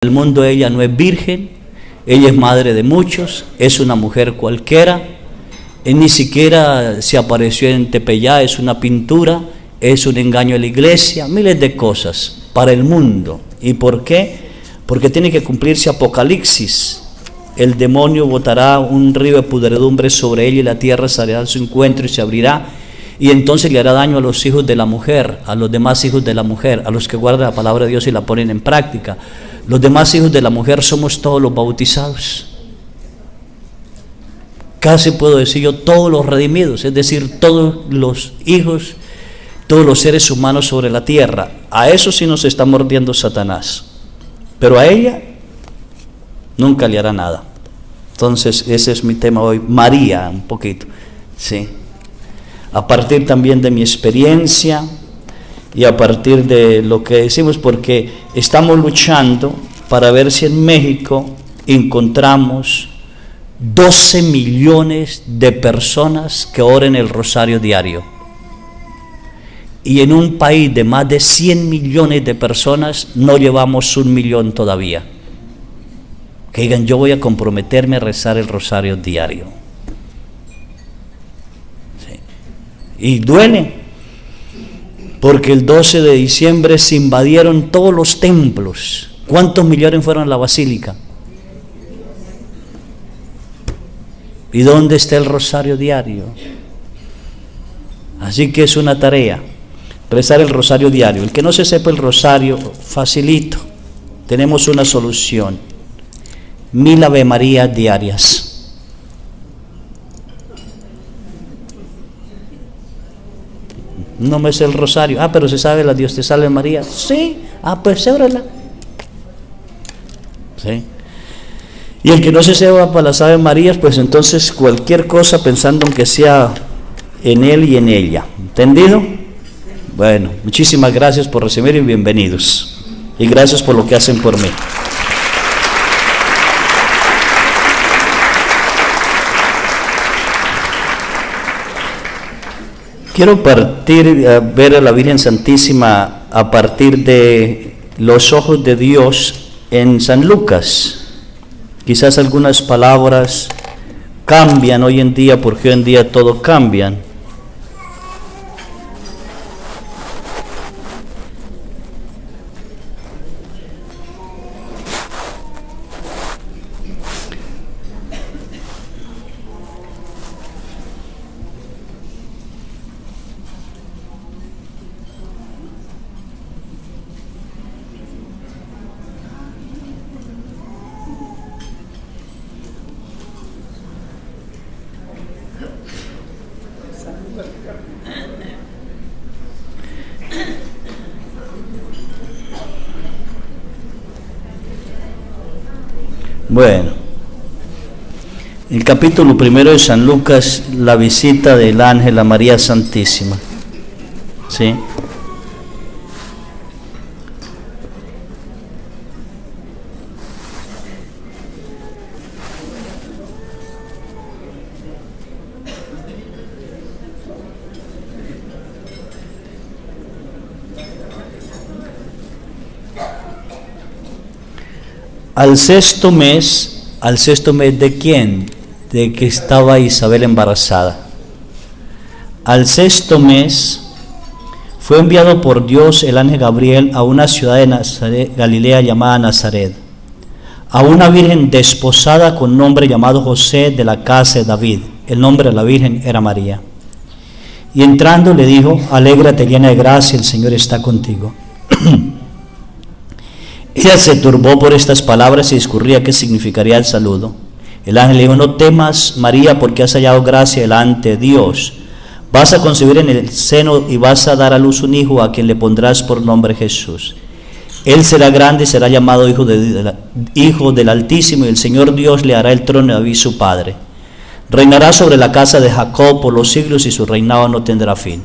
el mundo ella no es virgen, ella es madre de muchos, es una mujer cualquiera, ni siquiera se apareció en Tepeyá, es una pintura, es un engaño a la iglesia, miles de cosas para el mundo. ¿Y por qué? Porque tiene que cumplirse Apocalipsis. El demonio botará un río de pudredumbre sobre ella y la tierra saldrá a su encuentro y se abrirá, y entonces le hará daño a los hijos de la mujer, a los demás hijos de la mujer, a los que guardan la palabra de Dios y la ponen en práctica. Los demás hijos de la mujer somos todos los bautizados. Casi puedo decir yo todos los redimidos, es decir, todos los hijos, todos los seres humanos sobre la tierra. A eso sí nos está mordiendo Satanás, pero a ella nunca le hará nada. Entonces ese es mi tema hoy, María, un poquito, sí. A partir también de mi experiencia y a partir de lo que decimos, porque estamos luchando para ver si en México encontramos 12 millones de personas que oren el rosario diario. Y en un país de más de 100 millones de personas no llevamos 1 millón todavía. Que digan, yo voy a comprometerme a rezar el rosario diario. Sí. Y duele, porque el 12 de diciembre se invadieron todos los templos. ¿Cuántos millones fueron a la basílica? ¿Y dónde está el rosario diario? Así que es una tarea, rezar el rosario diario. El que no se sepa el rosario, facilito, tenemos una solución: 1000 Ave María diarias. No me sé el rosario. Pero se sabe la Dios te salve María. Sí, pues órala. Sí. Y el que no se sepa para las Ave Marías, pues entonces cualquier cosa pensando en que sea en él y en ella. ¿Entendido? Bueno, muchísimas gracias por recibir y bienvenidos. Y gracias por lo que hacen por mí. Quiero ver a la Virgen Santísima a partir de los ojos de Dios en San Lucas. Quizás algunas palabras cambian hoy en día, porque hoy en día todo cambian. Bueno, el capítulo 1 de San Lucas, la visita del ángel a María Santísima. ¿Sí? Al sexto mes ¿de quién? De que estaba Isabel embarazada. Al sexto mes fue enviado por Dios el ángel Gabriel a una ciudad de Nazaret, Galilea llamada Nazaret, a una virgen desposada con nombre llamado José, de la casa de David. El nombre de la virgen era María. Y entrando le dijo: alégrate llena de gracia, el Señor está contigo. Ella se turbó por estas palabras y discurría qué significaría el saludo. El ángel le dijo: no temas, María, porque has hallado gracia delante de Dios. Vas a concebir en el seno y vas a dar a luz un hijo, a quien le pondrás por nombre Jesús. Él será grande y será llamado Hijo del Altísimo, y el Señor Dios le hará el trono de David su padre. Reinará sobre la casa de Jacob por los siglos, y su reinado no tendrá fin.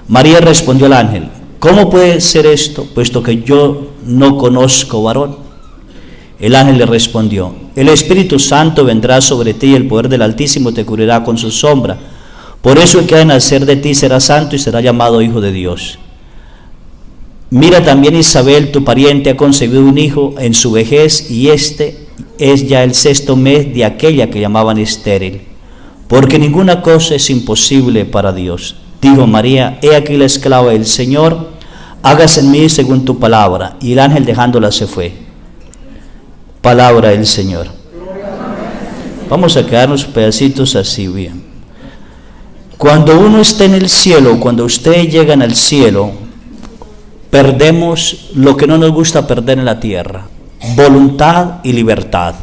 María respondió al ángel: ¿cómo puede ser esto, puesto que yo no conozco varón? El ángel le respondió: el Espíritu Santo vendrá sobre ti, y el poder del Altísimo te cubrirá con su sombra. Por eso el que ha de nacer de ti será santo y será llamado Hijo de Dios. Mira también Isabel, tu pariente, ha concebido un hijo en su vejez, y este es ya el 6º mes de aquella que llamaban estéril, porque ninguna cosa es imposible para Dios. Dijo María: he aquí la esclava del Señor, hágase en mí según tu palabra. Y el ángel, dejándola, se fue. Palabra del Señor. Vamos a quedarnos pedacitos así bien. Cuando uno está en el cielo, cuando ustedes llegan al cielo, perdemos lo que no nos gusta perder en la tierra: voluntad y libertad.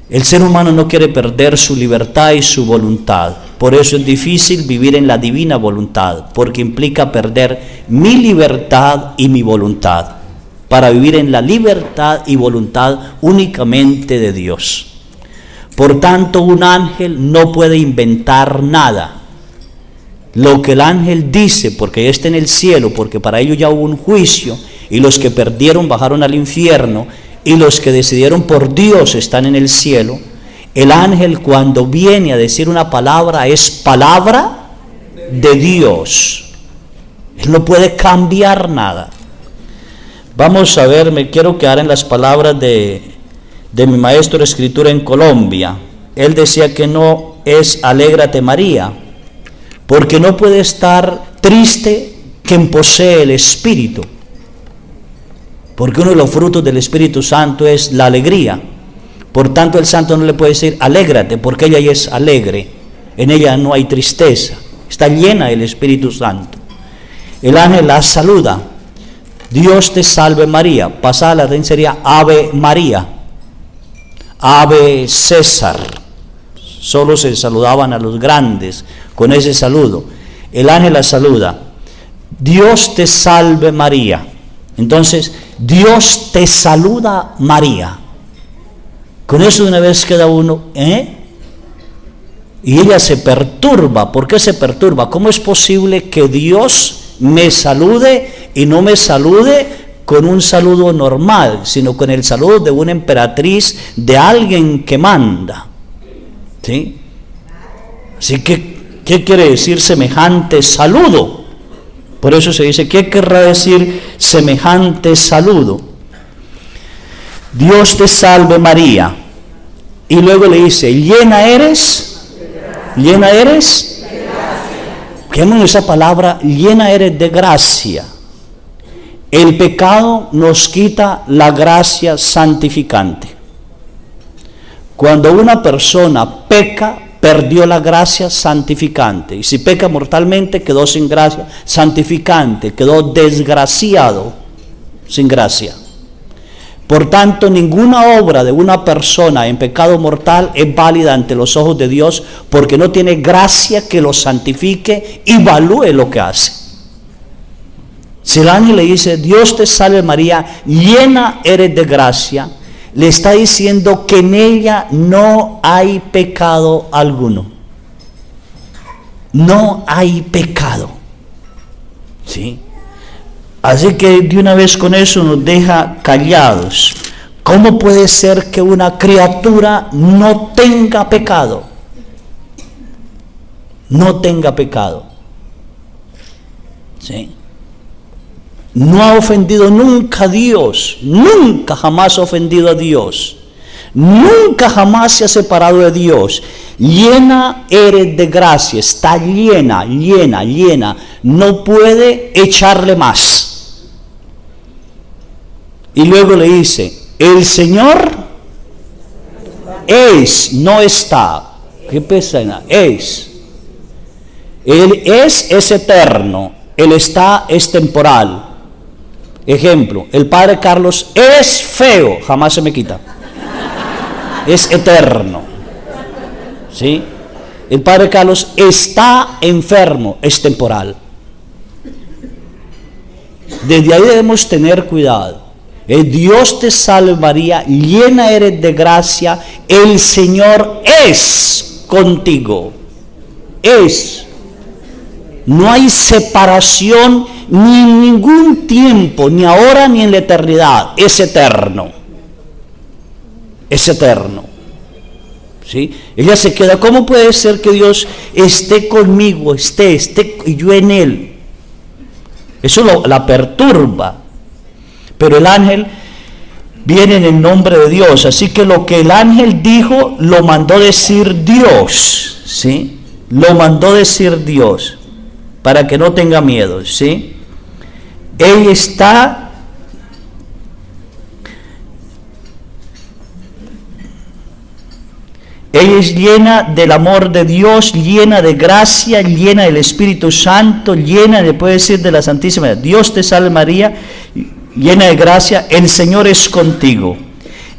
El ser humano no quiere perder su libertad y su voluntad. Por eso es difícil vivir en la divina voluntad, porque implica perder mi libertad y mi voluntad, para vivir en la libertad y voluntad únicamente de Dios. Por tanto, un ángel no puede inventar nada. Lo que el ángel dice, porque ya está en el cielo, porque para ello ya hubo un juicio, y los que perdieron bajaron al infierno, y los que decidieron por Dios están en el cielo. El ángel, cuando viene a decir una palabra, es palabra de Dios. Él no puede cambiar nada. Vamos a ver, me quiero quedar en las palabras de mi maestro de escritura en Colombia. Él decía que no es alégrate María, porque no puede estar triste quien posee el Espíritu, porque uno de los frutos del Espíritu Santo es la alegría. Por tanto, el santo no le puede decir alégrate, porque ella ya es alegre, en ella no hay tristeza, está llena del Espíritu Santo. El ángel la saluda: Dios te salve María. Pasada la latín sería Ave María, Ave César. Solo se saludaban a los grandes con ese saludo. El ángel la saluda: Dios te salve María. Entonces, Dios te saluda María. Con eso de una vez queda uno, y ella se perturba. ¿Por qué se perturba? ¿Cómo es posible que Dios me salude y no me salude con un saludo normal, sino con el saludo de una emperatriz, de alguien que manda? ¿Sí? Así que, ¿qué quiere decir semejante saludo? Por eso se dice, ¿qué querrá decir semejante saludo? Dios te salve María. Y luego le dice, llena eres. Quedémonos esa palabra, llena eres de gracia. El pecado nos quita la gracia santificante. Cuando una persona peca, perdió la gracia santificante. Y si peca mortalmente, quedó sin gracia santificante, quedó desgraciado, sin gracia. Por tanto, ninguna obra de una persona en pecado mortal es válida ante los ojos de Dios, porque no tiene gracia que lo santifique y valúe lo que hace. Si el ángel le dice, Dios te salve María, llena eres de gracia, le está diciendo que en ella no hay pecado alguno. No hay pecado. ¿Sí? Así que de una vez con eso nos deja callados. ¿Cómo puede ser que una criatura no tenga pecado? No tenga pecado. ¿Sí? No ha ofendido nunca a Dios, nunca jamás ha ofendido a Dios, nunca jamás se ha separado de Dios. Llena eres de gracia, está llena, no puede echarle más. Y luego le dice, el Señor es, no está. ¿Qué pesa? Es. Él es eterno, Él está, es temporal. Ejemplo, el padre Carlos es feo, jamás se me quita. Es eterno. ¿Sí? El padre Carlos está enfermo, es temporal. Desde ahí debemos tener cuidado. Dios te salve María, llena eres de gracia, el Señor es contigo. Es. No hay separación ni en ningún tiempo, ni ahora ni en la eternidad. Es eterno. Es eterno. ¿Sí? Ella se queda, ¿cómo puede ser que Dios esté conmigo, esté y yo en Él? Eso la perturba. Pero el ángel viene en el nombre de Dios. Así que lo que el ángel dijo, lo mandó decir Dios. ¿Sí? Lo mandó decir Dios. Para que no tenga miedo. ¿Sí? Ella es llena del amor de Dios, llena de gracia, llena del Espíritu Santo, llena, le puede decir, de la Santísima. Dios te salve María, llena de gracia, el Señor es contigo.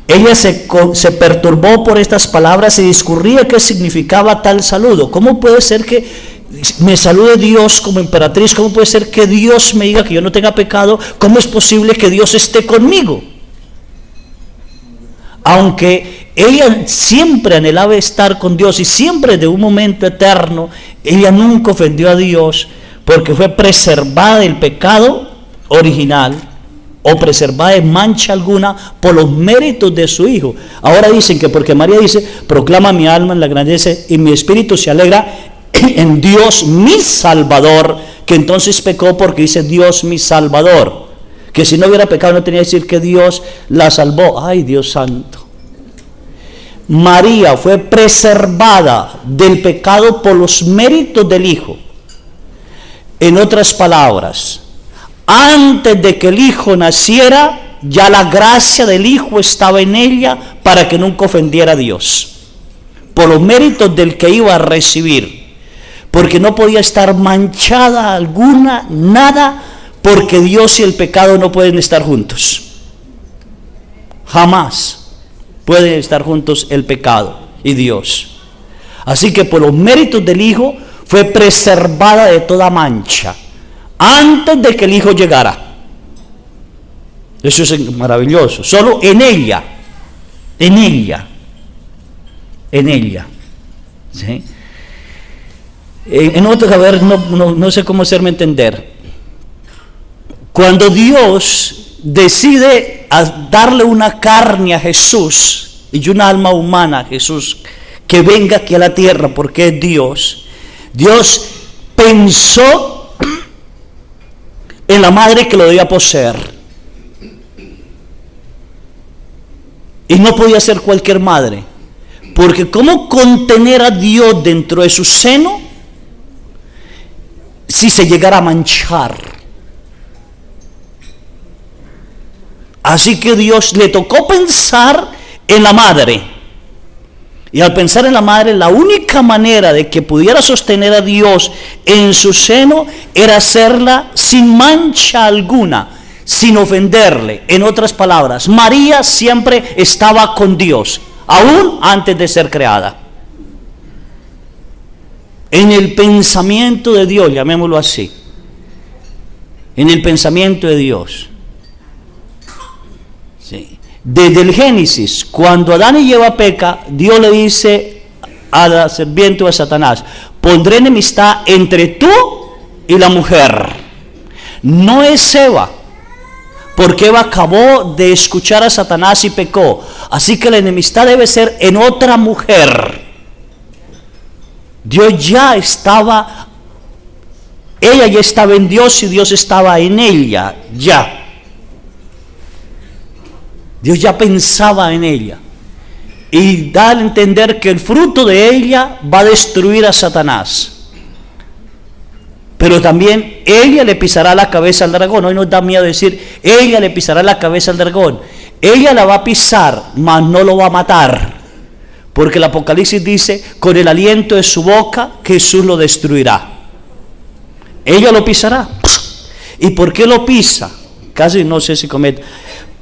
Ella se perturbó por estas palabras y discurría qué significaba tal saludo. ¿Cómo puede ser que me salude Dios como emperatriz? ¿Cómo puede ser que Dios me diga que yo no tenga pecado? ¿Cómo es posible que Dios esté conmigo? Aunque ella siempre anhelaba estar con Dios y siempre de un momento eterno, ella nunca ofendió a Dios porque fue preservada del pecado original o preservada de mancha alguna por los méritos de su Hijo. Ahora dicen que porque María dice, proclama mi alma en la grandeza y mi espíritu se alegra en Dios mi Salvador, que entonces pecó porque dice Dios mi Salvador, que si no hubiera pecado no tenía que decir que Dios la salvó. Ay, Dios santo. María fue preservada del pecado por los méritos del Hijo. En otras palabras, antes de que el Hijo naciera, ya la gracia del Hijo estaba en ella para que nunca ofendiera a Dios, por los méritos del que iba a recibir, porque no podía estar manchada alguna, nada, porque Dios y el pecado no pueden estar juntos. Jamás pueden estar juntos el pecado y Dios. Así que por los méritos del Hijo fue preservada de toda mancha antes de que el Hijo llegara. Eso es maravilloso. Solo en ella. ¿Sí? En otro, a ver, no sé cómo hacerme entender. Cuando Dios decide darle una carne a Jesús y una alma humana a Jesús, que venga aquí a la tierra porque es Dios, Dios pensó en la madre que lo debía poseer, y no podía ser cualquier madre, porque ¿cómo contener a Dios dentro de su seno si se llegara a manchar? Así que Dios le tocó pensar en la madre. Y al pensar en la madre, la única manera de que pudiera sostener a Dios en su seno era hacerla sin mancha alguna, sin ofenderle. En otras palabras, María siempre estaba con Dios, aún antes de ser creada. En el pensamiento de Dios, llamémoslo así. En el pensamiento de Dios. Desde el Génesis, cuando Adán y Eva peca, Dios le dice a la serpiente o a Satanás: pondré enemistad entre tú y la mujer. No es Eva, porque Eva acabó de escuchar a Satanás y pecó. Así que la enemistad debe ser en otra mujer. Dios ya estaba, ella ya estaba en Dios y Dios estaba en ella, ya. Dios ya pensaba en ella y da a entender que el fruto de ella va a destruir a Satanás, pero también ella le pisará la cabeza al dragón. Hoy nos da miedo decir ella le pisará la cabeza al dragón. Ella la va a pisar, mas no lo va a matar, porque el Apocalipsis dice: con el aliento de su boca Jesús lo destruirá. Ella lo pisará. ¿Y por qué lo pisa? Casi no sé si comete.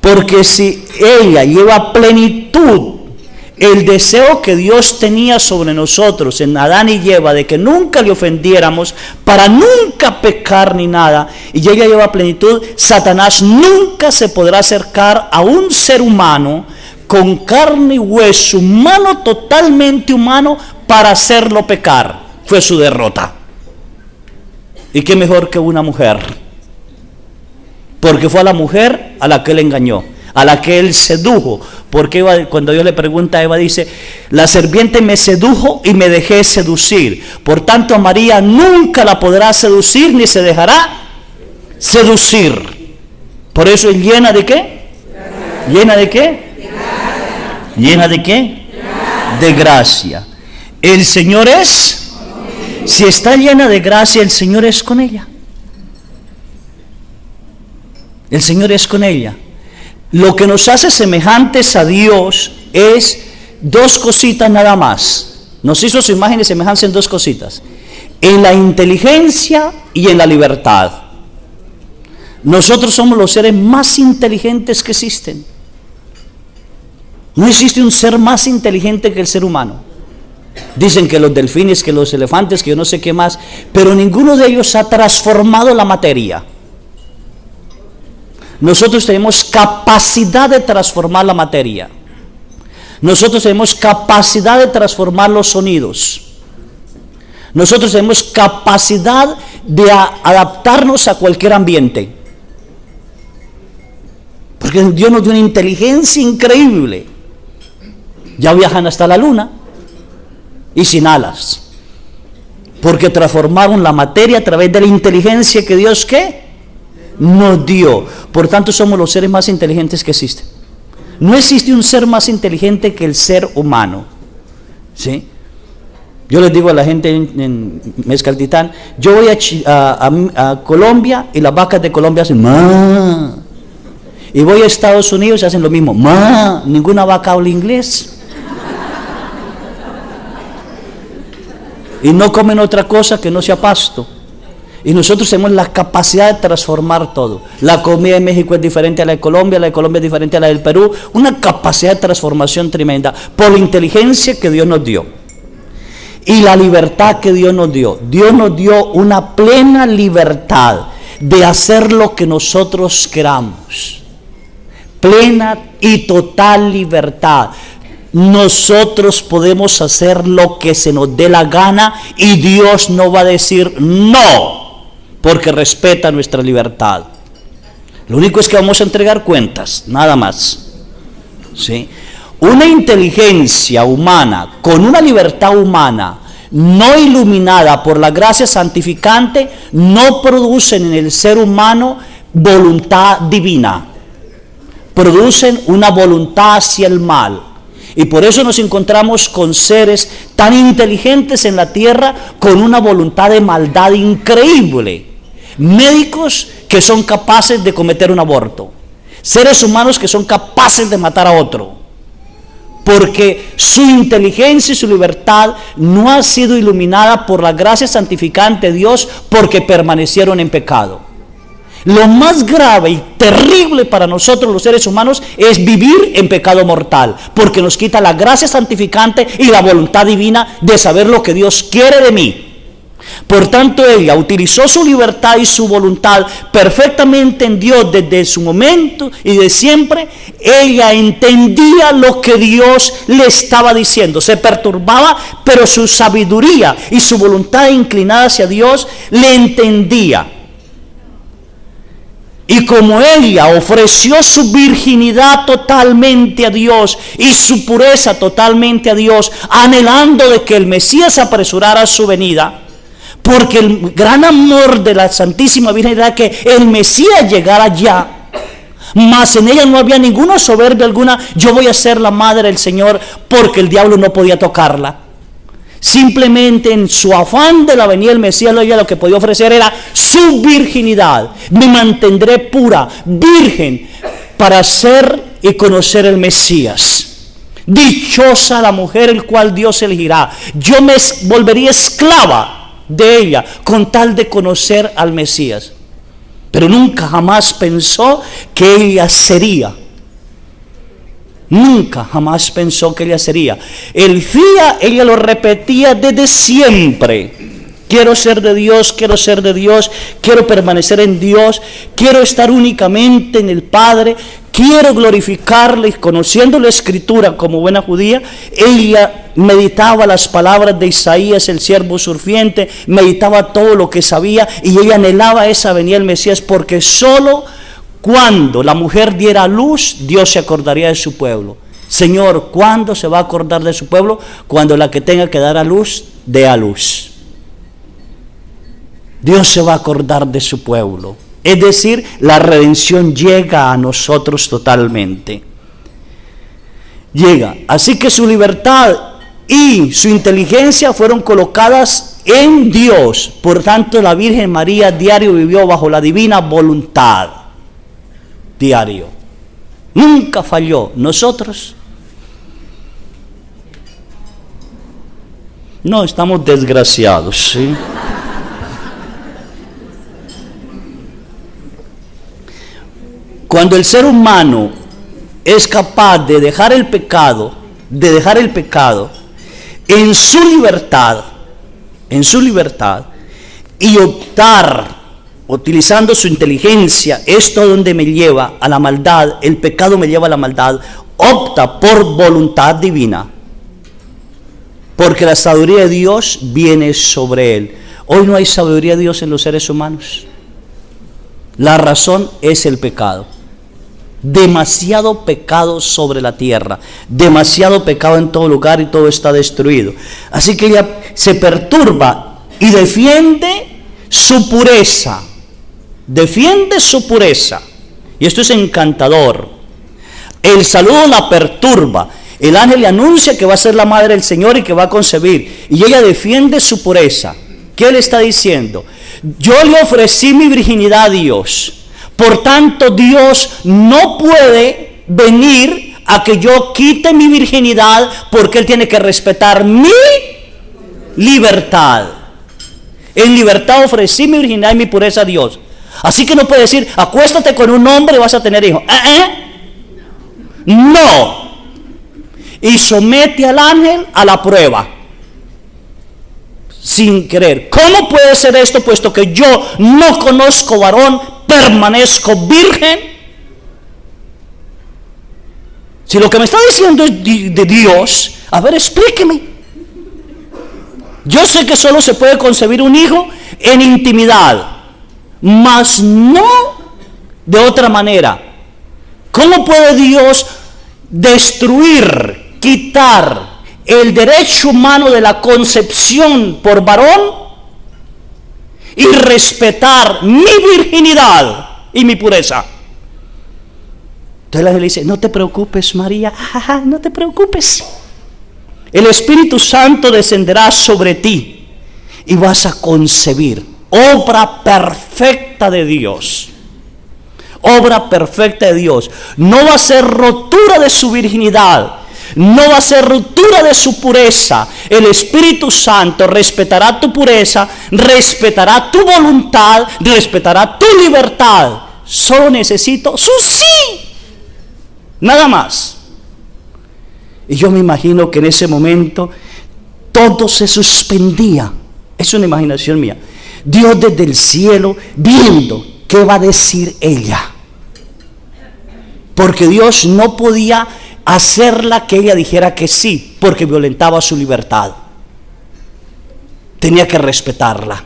Porque si ella lleva plenitud el deseo que Dios tenía sobre nosotros en Adán y Eva, de que nunca le ofendiéramos, para nunca pecar ni nada, y ella lleva plenitud, Satanás nunca se podrá acercar a un ser humano con carne y hueso, humano, totalmente humano, para hacerlo pecar. Fue su derrota. ¿Y qué mejor que una mujer? Porque fue a la mujer a la que él engañó, a la que él sedujo. Porque Eva, cuando Dios le pregunta a Eva, dice: la serpiente me sedujo y me dejé seducir. Por tanto, a María nunca la podrá seducir ni se dejará seducir. Por eso es llena de ¿qué? ¿Llena de qué? ¿Llena de qué? De gracia. El Señor es, si está llena de gracia, el Señor es con ella. El Señor es con ella. Lo que nos hace semejantes a Dios es dos cositas nada más. Nos hizo su imagen y semejanza en dos cositas: en la inteligencia y en la libertad. Nosotros somos los seres más inteligentes que existen. No existe un ser más inteligente que el ser humano. Dicen que los delfines, que los elefantes, que yo no sé qué más, pero ninguno de ellos ha transformado la materia. Nosotros tenemos capacidad de transformar la materia. Nosotros tenemos capacidad de transformar los sonidos. Nosotros tenemos capacidad de adaptarnos a cualquier ambiente. Porque Dios nos dio una inteligencia increíble. Ya viajan hasta la luna y sin alas. Porque transformaron la materia a través de la inteligencia que Dios ¿qué? Nos dio. Por tanto, somos los seres más inteligentes que existen. No existe un ser más inteligente que el ser humano. ¿Sí? Yo les digo a la gente en Mezcaltitán, yo voy a Colombia y las vacas de Colombia hacen ma. Y voy a Estados Unidos y hacen lo mismo, ma. Ninguna vaca habla inglés. Y no comen otra cosa que no sea pasto. Y nosotros tenemos la capacidad de transformar todo. La comida de México es diferente a la de Colombia es diferente a la del Perú. Una capacidad de transformación tremenda por la inteligencia que Dios nos dio y la libertad que Dios nos dio. Dios nos dio una plena libertad de hacer lo que nosotros queramos. Plena y total libertad. Nosotros podemos hacer lo que se nos dé la gana y Dios no va a decir no, porque respeta nuestra libertad. Lo único es que vamos a entregar cuentas, nada más. ¿Sí? Una inteligencia humana con una libertad humana no iluminada por la gracia santificante no producen en el ser humano voluntad divina. Producen una voluntad hacia el mal. Y por eso nos encontramos con seres tan inteligentes en la tierra con una voluntad de maldad increíble. Médicos que son capaces de cometer un aborto. Seres humanos que son capaces de matar a otro. Porque su inteligencia y su libertad no ha sido iluminada por la gracia santificante de Dios porque permanecieron en pecado. Lo más grave y terrible para nosotros los seres humanos es vivir en pecado mortal, porque nos quita la gracia santificante y la voluntad divina de saber lo que Dios quiere de mí. Por tanto, ella utilizó su libertad y su voluntad perfectamente en Dios desde su momento y de siempre. Ella entendía lo que Dios le estaba diciendo, se perturbaba, pero su sabiduría y su voluntad inclinada hacia Dios le entendía. Y como ella ofreció su virginidad totalmente a Dios y su pureza totalmente a Dios, anhelando de que el Mesías apresurara su venida, porque el gran amor de la Santísima Virgen era que el Mesías llegara ya, mas en ella no había ninguna soberbia alguna, yo voy a ser la madre del Señor, porque el diablo no podía tocarla. Simplemente en su afán de la venida del Mesías, ella lo que podía ofrecer era su virginidad. Me mantendré pura, virgen, para ser y conocer el Mesías. Dichosa la mujer el cual Dios elegirá. Yo me volvería esclava de ella con tal de conocer al Mesías. Pero nunca jamás pensó que ella sería. Nunca jamás pensó que ella sería. El día ella lo repetía desde siempre. Quiero ser de Dios, quiero ser de Dios, quiero permanecer en Dios, quiero estar únicamente en el Padre, quiero glorificarle. Y conociendo la Escritura como buena judía, ella meditaba las palabras de Isaías, el siervo sufriente, meditaba todo lo que sabía y ella anhelaba esa venida del Mesías, porque solo cuando la mujer diera a luz, Dios se acordaría de su pueblo. Señor, ¿cuándo se va a acordar de su pueblo? Cuando la que tenga que dar a luz, dé a luz. Dios se va a acordar de su pueblo. Es decir, la redención llega a nosotros totalmente. Llega. Así que su libertad y su inteligencia fueron colocadas en Dios. Por tanto, la Virgen María diario vivió bajo la divina voluntad. Diario. Nunca falló. Nosotros no, estamos desgraciados, ¿sí? Cuando el ser humano es capaz de dejar el pecado, en su libertad, y optar, utilizando su inteligencia, esto donde me lleva a la maldad, el pecado me lleva a la maldad, opta por voluntad divina, porque la sabiduría de Dios viene sobre él. Hoy no hay sabiduría de Dios en los seres humanos. La razón es el pecado. Demasiado pecado sobre la tierra, demasiado pecado en todo lugar y todo está destruido. Así que ella se perturba y defiende su pureza. Defiende su pureza. Y esto es encantador. El saludo la perturba. El ángel le anuncia que va a ser la madre del Señor y que va a concebir. Y ella defiende su pureza. ¿Qué le está diciendo? Yo le ofrecí mi virginidad a Dios. Por tanto, Dios no puede venir a que yo quite mi virginidad porque Él tiene que respetar mi libertad. En libertad ofrecí mi virginidad y mi pureza a Dios. Así que no puede decir, acuéstate con un hombre y vas a tener hijos. No. Y somete al ángel a la prueba. Sin querer. ¿Cómo puede ser esto puesto que yo no conozco varón, permanezco virgen? Si lo que me está diciendo es de Dios, a ver, explíqueme. Yo sé que solo se puede concebir un hijo en intimidad, mas no de otra manera. ¿Cómo puede Dios destruir, quitar el derecho humano de la concepción por varón y respetar mi virginidad y mi pureza? Entonces el ángel le dice, no te preocupes, María, no te preocupes. El Espíritu Santo descenderá sobre ti y vas a concebir. Obra perfecta de Dios. Obra perfecta de Dios. No va a ser rotura de su virginidad. No va a ser ruptura de su pureza. El Espíritu Santo respetará tu pureza, respetará tu voluntad, respetará tu libertad. Solo necesito su sí. Nada más. Y yo me imagino que en ese momento todo se suspendía. Es una imaginación mía. Dios desde el cielo viendo qué va a decir ella. Porque Dios no podía hacerla que ella dijera que sí, porque violentaba su libertad. Tenía que respetarla.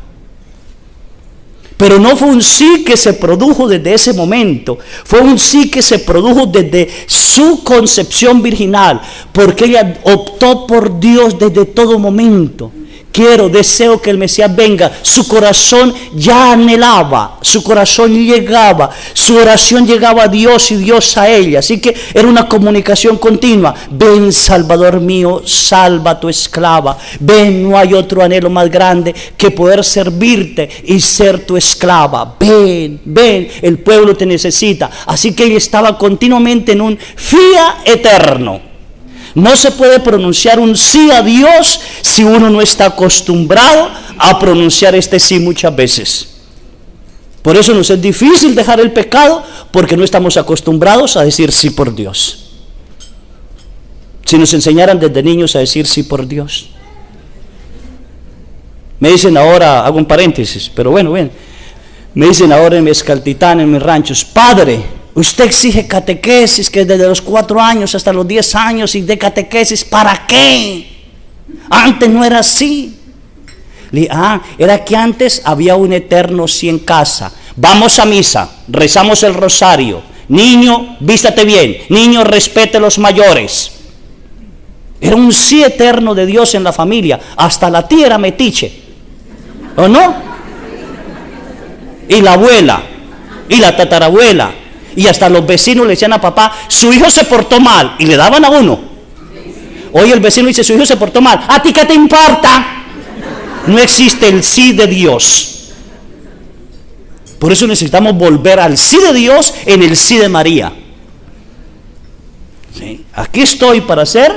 Pero no fue un sí que se produjo desde ese momento, fue un sí que se produjo desde su concepción virginal, porque ella optó por Dios desde todo momento. Deseo que el Mesías venga. Su corazón ya anhelaba, su corazón llegaba, su oración llegaba a Dios y Dios a ella. Así que era una comunicación continua. Ven, Salvador mío, salva a tu esclava. Ven, no hay otro anhelo más grande que poder servirte y ser tu esclava. Ven, ven, el pueblo te necesita. Así que ella estaba continuamente en un fía eterno. No se puede pronunciar un sí a Dios si uno no está acostumbrado a pronunciar este sí muchas veces. Por eso nos es difícil dejar el pecado, porque no estamos acostumbrados a decir sí por Dios. Si nos enseñaran desde niños a decir sí por Dios. Me dicen ahora, hago un paréntesis, pero bueno, me dicen ahora en mi Escaltitán, en mis ranchos, padre, usted exige catequesis que desde los 4 años hasta los 10 años y de catequesis, ¿para qué? Antes no era así. Era que antes había un eterno sí en casa. Vamos a misa, rezamos el rosario. Niño, vístate bien. Niño, respete a los mayores. Era un sí eterno de Dios en la familia. Hasta la tía era metiche, ¿o no? Y la abuela. y la tatarabuela, y hasta los vecinos le decían a papá, su hijo se portó mal, y le daban a uno. Hoy el vecino dice, su hijo se portó mal, ¿a ti qué te importa? No existe el sí de Dios. Por eso necesitamos volver al sí de Dios en el sí de María. ¿Sí? Aquí estoy para hacer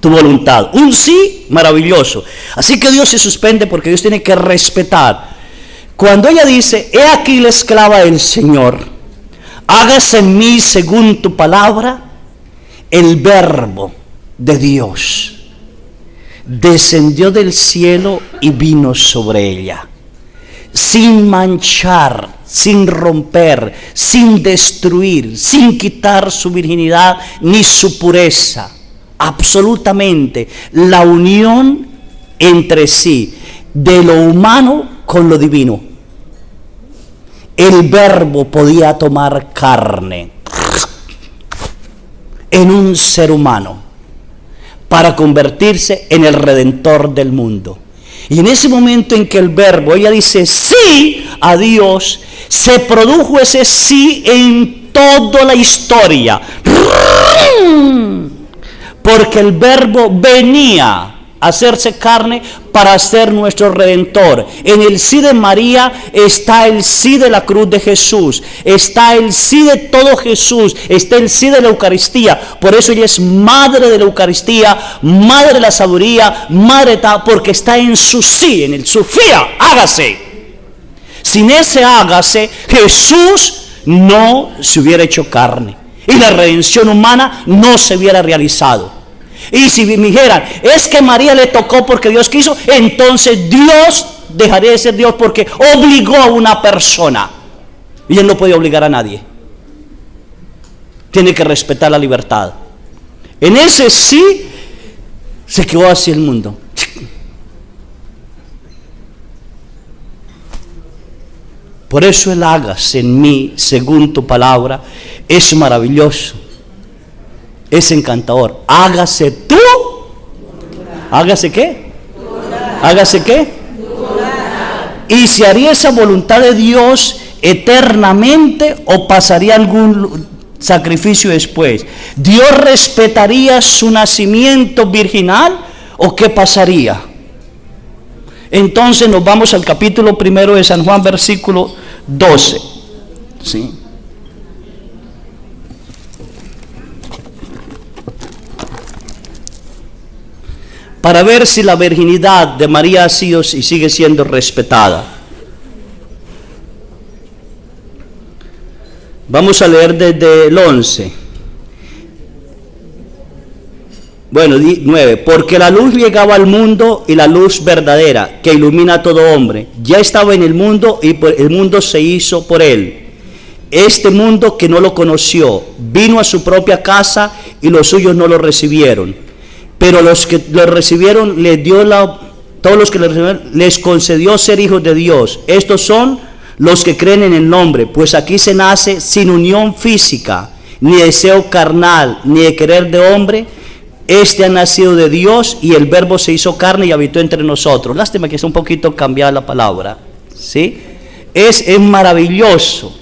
tu voluntad. Un sí maravilloso. Así que Dios se suspende porque Dios tiene que respetar. Cuando ella dice, he aquí la esclava del Señor, hágase en mí según tu palabra, el verbo de Dios descendió del cielo y vino sobre ella, sin manchar, sin romper, sin destruir, sin quitar su virginidad ni su pureza. Absolutamente la unión entre sí de lo humano con lo divino. El verbo podía tomar carne en un ser humano para convertirse en el redentor del mundo. Y en ese momento en que el verbo, ella dice sí a Dios, se produjo ese sí en toda la historia. Porque el verbo venía a hacerse carne para ser nuestro redentor. En el sí de María está el sí de la cruz de Jesús, está el sí de todo Jesús, está el sí de la Eucaristía. Por eso ella es madre de la Eucaristía, madre de la sabiduría, madre porque está en su sí, en el Sofía, hágase. Sin ese hágase, Jesús no se hubiera hecho carne y la redención humana no se hubiera realizado. Y si me dijeran, es que María le tocó porque Dios quiso, entonces Dios dejaría de ser Dios porque obligó a una persona. Y Él no puede obligar a nadie. Tiene que respetar la libertad. En ese sí se quedó así el mundo. Por eso el hágase en mí según tu palabra es maravilloso. Es encantador. Hágase tú. ¿Hágase qué? ¿Hágase qué? Y se haría esa voluntad de Dios eternamente o pasaría algún sacrificio después. ¿Dios respetaría su nacimiento virginal o qué pasaría? Entonces nos vamos al capítulo 1 de San Juan, versículo 12. ¿Sí? Para ver si la virginidad de María ha sido y sigue siendo respetada. Vamos a leer desde el 11. Bueno, 9. Porque la luz llegaba al mundo y la luz verdadera que ilumina a todo hombre ya estaba en el mundo y el mundo se hizo por él. Este mundo que no lo conoció vino a su propia casa y los suyos no lo recibieron. Pero los que lo recibieron, todos los que lo recibieron, les concedió ser hijos de Dios. Estos son los que creen en el nombre, pues aquí se nace sin unión física, ni deseo carnal, ni de querer de hombre. Este ha nacido de Dios y el verbo se hizo carne y habitó entre nosotros. Lástima que es un poquito cambiada la palabra, ¿sí? Es maravilloso.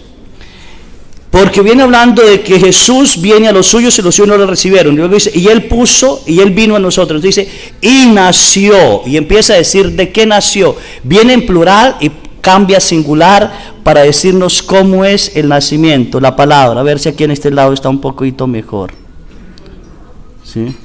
Porque viene hablando de que Jesús viene a los suyos y los suyos no lo recibieron. Y luego dice, y Él puso, y Él vino a nosotros. Dice, y nació. Y empieza a decir de qué nació. Viene en plural y cambia a singular para decirnos cómo es el nacimiento, la palabra. A ver si aquí en este lado está un poquito mejor. ¿Sí?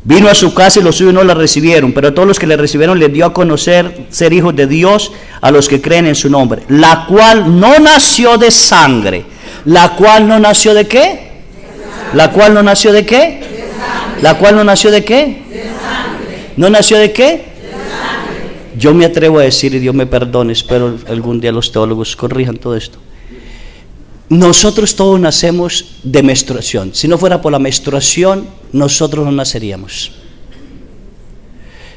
Vino a su casa y los suyos no la recibieron, pero a todos los que le recibieron les dio a conocer ser hijos de Dios a los que creen en su nombre, la cual no nació de sangre. ¿La cual no nació de qué? ¿La cual no nació de qué? ¿La cual no nació de qué? ¿No nació de qué? Yo me atrevo a decir, y Dios me perdone, espero algún día los teólogos corrijan todo esto. Nosotros todos nacemos de menstruación. Si no fuera por la menstruación, nosotros no naceríamos.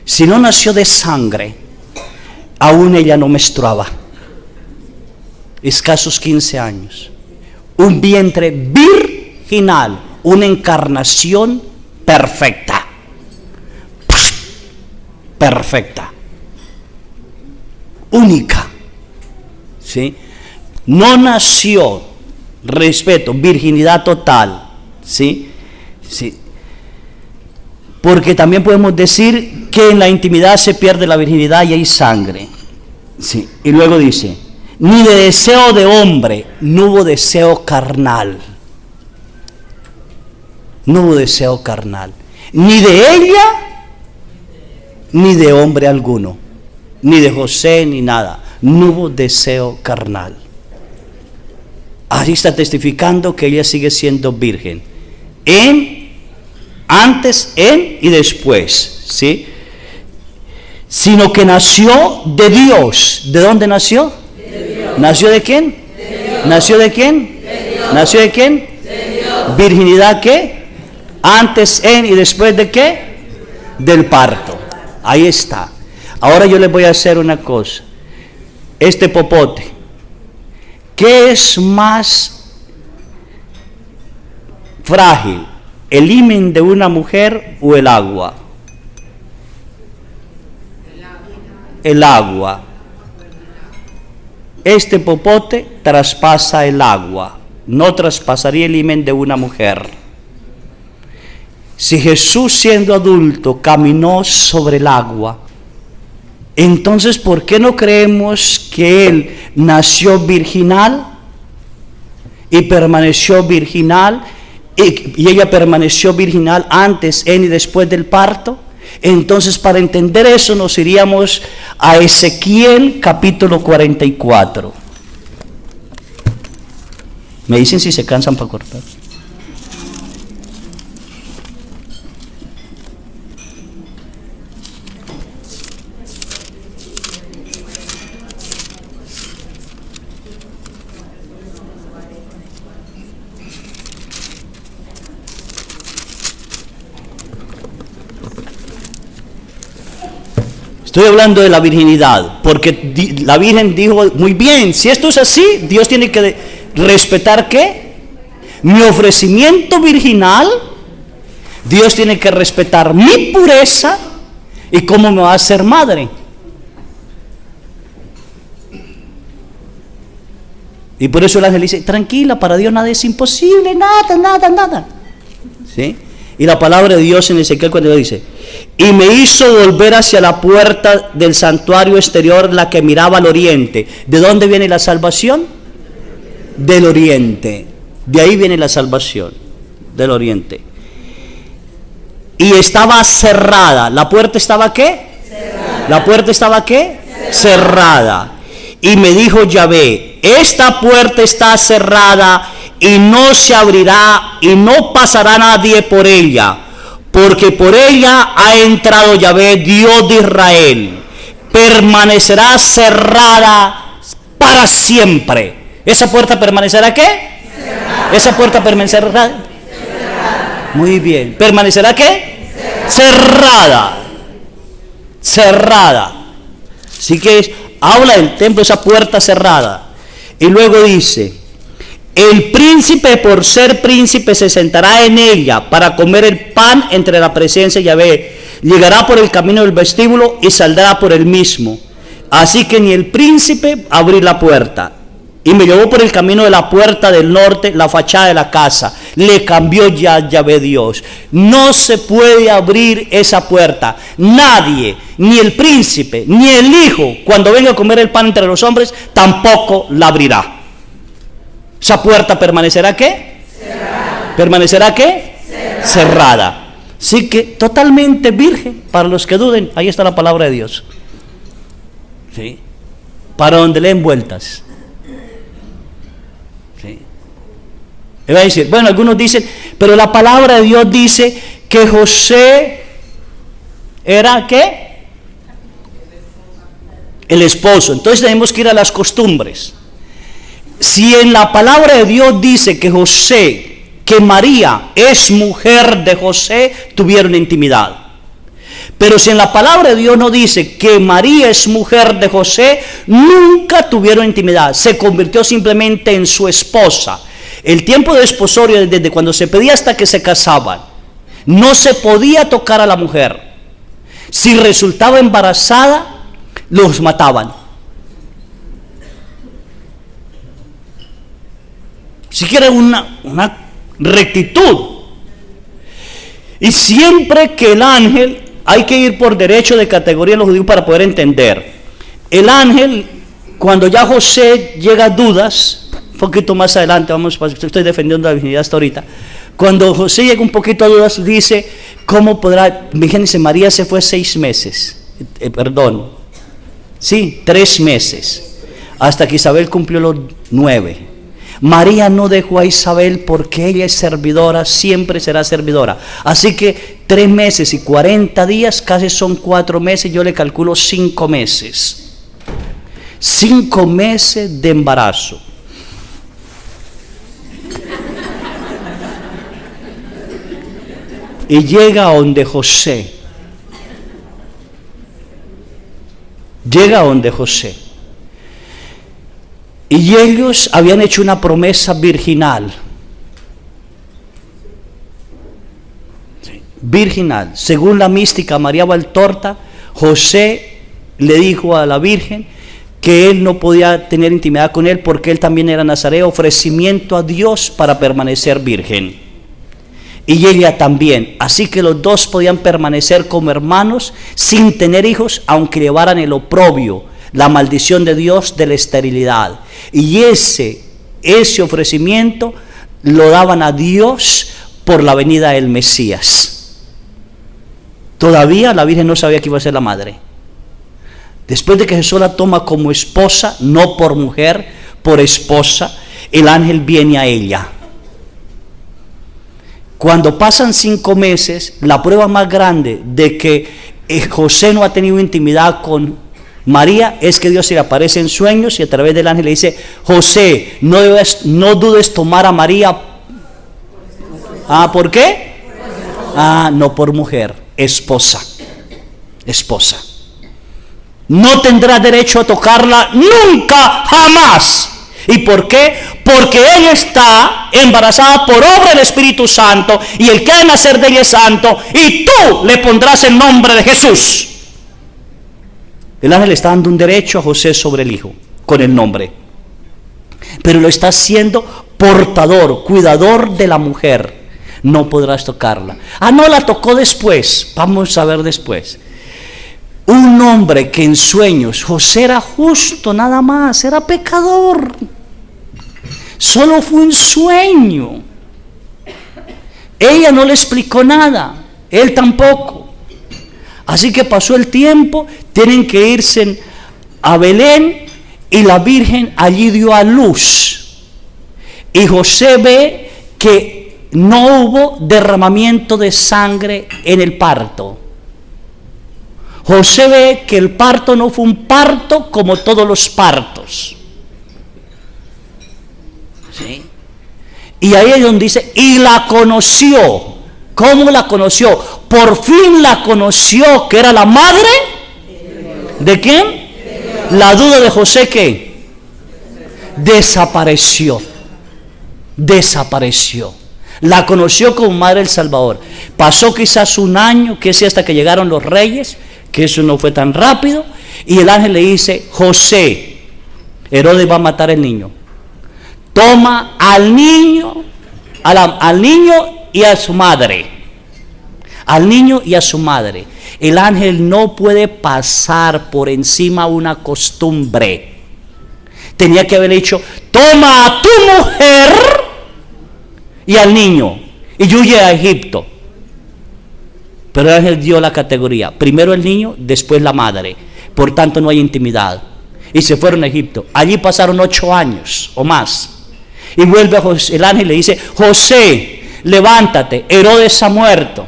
Si no nació de sangre, aún ella no menstruaba. Escasos 15 años. un vientre virginal, una encarnación perfecta. Perfecta. Única. ¿Sí? No nació, respeto, virginidad total. ¿Sí? Sí. Porque también podemos decir que en la intimidad se pierde la virginidad y hay sangre. Sí. Y luego dice, ni de deseo de hombre, no hubo deseo carnal. No hubo deseo carnal. Ni de ella, ni de hombre alguno. Ni de José, ni nada. No hubo deseo carnal. Ahí está testificando que ella sigue siendo virgen. Antes, en y después. ¿Sí? Sino que nació de Dios. ¿De dónde nació? De Dios. ¿Nació de quién? De Dios. ¿Nació de quién? De Dios. ¿Nació de quién? De Dios. ¿Virginidad qué? Antes, en y después de qué? Del parto. Ahí está. Ahora yo les voy a hacer una cosa. Este popote, ¿qué es más frágil? ¿El himen de una mujer o el agua? El agua. Este popote traspasa el agua, no traspasaría el himen de una mujer. Si Jesús, siendo adulto, caminó sobre el agua, entonces ¿por qué no creemos que Él nació virginal y permaneció virginal y ella permaneció virginal antes, en y después del parto? Entonces, para entender eso, nos iríamos a Ezequiel capítulo 44. Me dicen si se cansan para cortar. Estoy hablando de la virginidad, porque la Virgen dijo, muy bien, si esto es así, Dios tiene que respetar ¿qué? Mi ofrecimiento virginal, Dios tiene que respetar mi pureza y cómo me va a hacer madre. Y por eso el ángel dice, tranquila, para Dios nada es imposible, nada. ¿Sí? Y la palabra de Dios en Ezequiel cuando dice, y me hizo volver hacia la puerta del santuario exterior, la que miraba al oriente. ¿De dónde viene la salvación? Del oriente. De ahí viene la salvación, del oriente. Y estaba cerrada. ¿La puerta estaba qué? Cerrada. ¿La puerta estaba qué? Cerrada. Y me dijo Yahvé, esta puerta está cerrada y no se abrirá y no pasará nadie por ella, porque por ella ha entrado Yahvé, Dios de Israel. Permanecerá cerrada para siempre. ¿Esa puerta permanecerá qué? Cerrada. ¿Esa puerta permanecerá? Cerrada. Muy bien. ¿Permanecerá qué? Cerrada. Cerrada. Así que habla del templo, esa puerta cerrada. Y luego dice, el príncipe por ser príncipe se sentará en ella para comer el pan entre la presencia de Yahvé. Llegará por el camino del vestíbulo y saldrá por el mismo. Así que ni el príncipe abrí la puerta. Y me llevó por el camino de la puerta del norte, la fachada de la casa. Le cambió ya Yahvé Dios. No se puede abrir esa puerta. Nadie, ni el príncipe, ni el hijo, cuando venga a comer el pan entre los hombres, tampoco la abrirá. ¿Esa puerta permanecerá qué? Cerrada. ¿Permanecerá qué? Cerrada. Cerrada. Así que totalmente virgen, para los que duden, ahí está la palabra de Dios. ¿Sí? Para donde leen vueltas. ¿Sí? Y va a decir, bueno, algunos dicen, pero la palabra de Dios dice que José era ¿qué? El esposo. Entonces tenemos que ir a las costumbres. Si en la palabra de Dios dice que María es mujer de José, tuvieron intimidad. Pero si en la palabra de Dios no dice que María es mujer de José, nunca tuvieron intimidad. Se convirtió simplemente en su esposa. El tiempo de desposorio, desde cuando se pedía hasta que se casaban, no se podía tocar a la mujer. Si resultaba embarazada, los mataban. Si quiere una rectitud. Y siempre que el ángel, hay que ir por derecho de categoría en los judíos para poder entender. El ángel, cuando ya José llega a dudas, un poquito más adelante, estoy defendiendo la virginidad hasta ahorita. Cuando José llega un poquito a dudas, dice, ¿cómo podrá? Fíjense, María se fue 6 meses, 3 meses, hasta que Isabel cumplió los 9. María no dejó a Isabel porque ella es servidora, siempre será servidora. Así que 3 meses y 40 días, casi son 4 meses, yo le calculo 5 meses. 5 meses de embarazo. Y llega a donde José. Y ellos habían hecho una promesa virginal. Virginal. Según la mística María Valtorta, José le dijo a la Virgen que él no podía tener intimidad con él porque él también era nazareo, ofrecimiento a Dios para permanecer virgen. Y ella también. Así que los dos podían permanecer como hermanos sin tener hijos, aunque llevaran el oprobio, la maldición de Dios de la esterilidad. Y ese ofrecimiento lo daban a Dios por la venida del Mesías. Todavía la Virgen no sabía que iba a ser la madre. Después de que Jesús la toma como esposa, no por mujer, por esposa, el ángel viene a ella. Cuando pasan 5 meses, la prueba más grande de que José no ha tenido intimidad con María es que Dios se le aparece en sueños y a través del ángel le dice: José, no dudes tomar a María. ¿Por qué? No por mujer, esposa. No tendrás derecho a tocarla nunca, jamás. ¿Y por qué? Porque ella está embarazada por obra del Espíritu Santo, y el que ha de nacer de ella es santo, y tú le pondrás el nombre de Jesús. El ángel le está dando un derecho a José sobre el hijo, con el nombre, pero lo está haciendo portador, cuidador de la mujer. No podrás tocarla. No la tocó después, vamos a ver después. Un hombre que en sueños, José era justo nada más, era pecador, solo fue un sueño. Ella no le explicó nada, él tampoco. Así que pasó el tiempo, tienen que irse a Belén y la Virgen allí dio a luz. Y José ve que no hubo derramamiento de sangre en el parto. José ve que el parto no fue un parto como todos los partos. ¿Sí? Y ahí es donde dice, y la conoció. ¿Cómo la conoció? Por fin la conoció, que era la madre. ¿De quién? La duda de José, ¿qué? Desapareció. La conoció como madre del Salvador. Pasó quizás un año, que es hasta que llegaron los reyes, que eso no fue tan rápido, y el ángel le dice: José, Herodes va a matar al niño. Toma al niño, al niño y a su madre. Al niño y a su madre. El ángel no puede pasar por encima una costumbre. Tenía que haber dicho: toma a tu mujer y al niño y huye a Egipto. Pero el ángel dio la categoría: primero el niño, después la madre. Por tanto no hay intimidad. Y se fueron a Egipto. Allí pasaron 8 años o más. Y vuelve el ángel y le dice: José, levántate, Herodes ha muerto.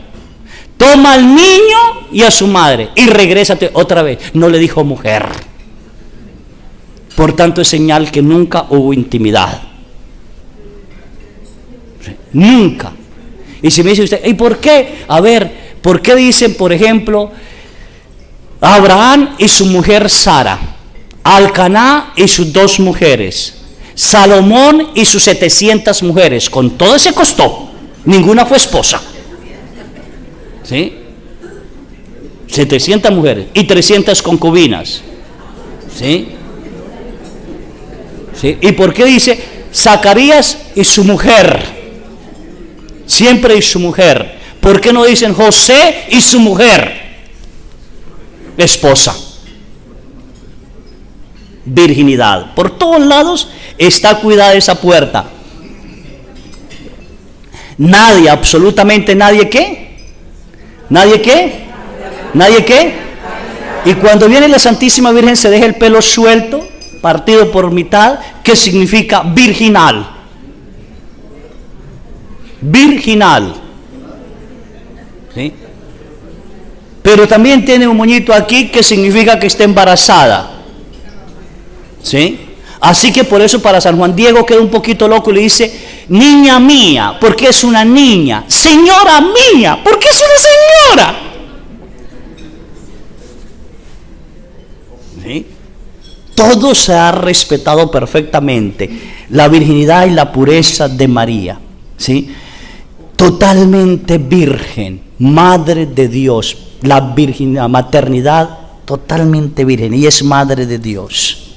Toma al niño y a su madre y regrésate otra vez. No le dijo mujer. Por tanto es señal que nunca hubo intimidad. Nunca. Y si me dice usted: ¿y por qué? A ver, ¿por qué dicen, por ejemplo, Abraham y su mujer Sara, Alcaná y sus 2 mujeres, Salomón y sus 700 mujeres, con todo ese costó, ninguna fue esposa. ¿Sí? 700 mujeres y 300 concubinas. ¿Sí? ¿Sí? ¿Y por qué dice Zacarías y su mujer? Siempre y su mujer. ¿Por qué no dicen José y su mujer? Esposa. Virginidad. Por todos lados está cuidada esa puerta. Nadie, absolutamente nadie, ¿qué? ¿Nadie qué? ¿Nadie qué? Y cuando viene la Santísima Virgen se deja el pelo suelto, partido por mitad, que significa virginal. Virginal. ¿Sí? Pero también tiene un moñito aquí que significa que está embarazada. ¿Sí? Así que por eso para San Juan Diego queda un poquito loco y le dice, niña mía, porque es una niña. Señora mía, porque es una señora. ¿Sí? Todo se ha respetado perfectamente, la virginidad y la pureza de María, ¿sí? Totalmente virgen, madre de Dios, la virginidad, maternidad totalmente virgen, y es madre de Dios,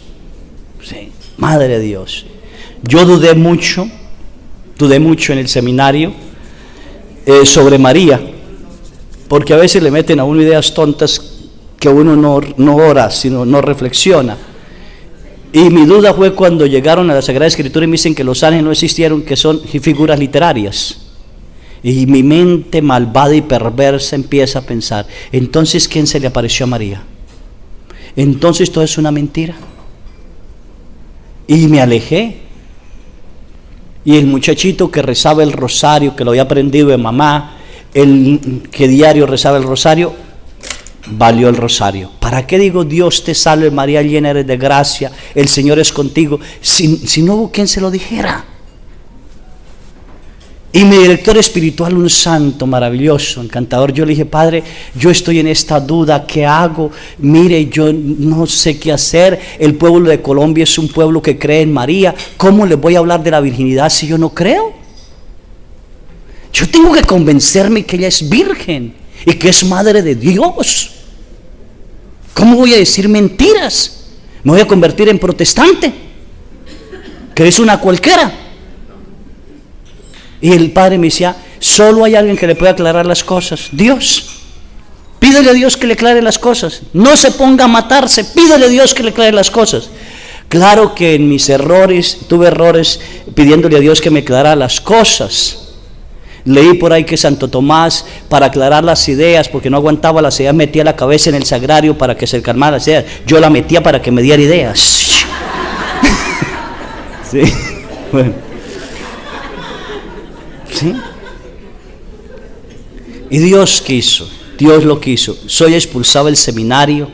¿sí? Madre de Dios. Yo dudé mucho en el seminario sobre María, porque a veces le meten a uno ideas tontas que uno no ora, sino no reflexiona. Y mi duda fue cuando llegaron a la Sagrada Escritura y me dicen que los ángeles no existieron, que son figuras literarias. Y mi mente malvada y perversa empieza a pensar, entonces ¿quién se le apareció a María? Entonces todo es una mentira. Y me alejé. Y el muchachito que rezaba el rosario, que lo había aprendido de mamá, el que diario rezaba el rosario, valió el rosario. ¿Para qué digo Dios te salve María, llena eres de gracia, el Señor es contigo? Si no hubo quien se lo dijera. Y mi director espiritual, un santo maravilloso, encantador, yo le dije, Padre, yo estoy en esta duda, ¿qué hago? Mire, yo no sé qué hacer, el pueblo de Colombia es un pueblo que cree en María, ¿cómo les voy a hablar de la virginidad si yo no creo? Yo tengo que convencerme que ella es virgen y que es madre de Dios. ¿Cómo voy a decir mentiras? ¿Me voy a convertir en protestante? ¿Que es una cualquiera? Y el padre me decía, solo hay alguien que le puede aclarar las cosas, Dios. Pídele a Dios que le aclare las cosas. No se ponga a matarse, pídele a Dios que le aclare las cosas. Claro que en mis errores, tuve errores pidiéndole a Dios que me aclarara las cosas. Leí por ahí que Santo Tomás, para aclarar las ideas, porque no aguantaba las ideas, metía la cabeza en el sagrario para que se calmara las ideas. Yo la metía para que me diera ideas. Sí, bueno. ¿Sí? Y Dios quiso, Dios lo quiso. Soy expulsado del seminario,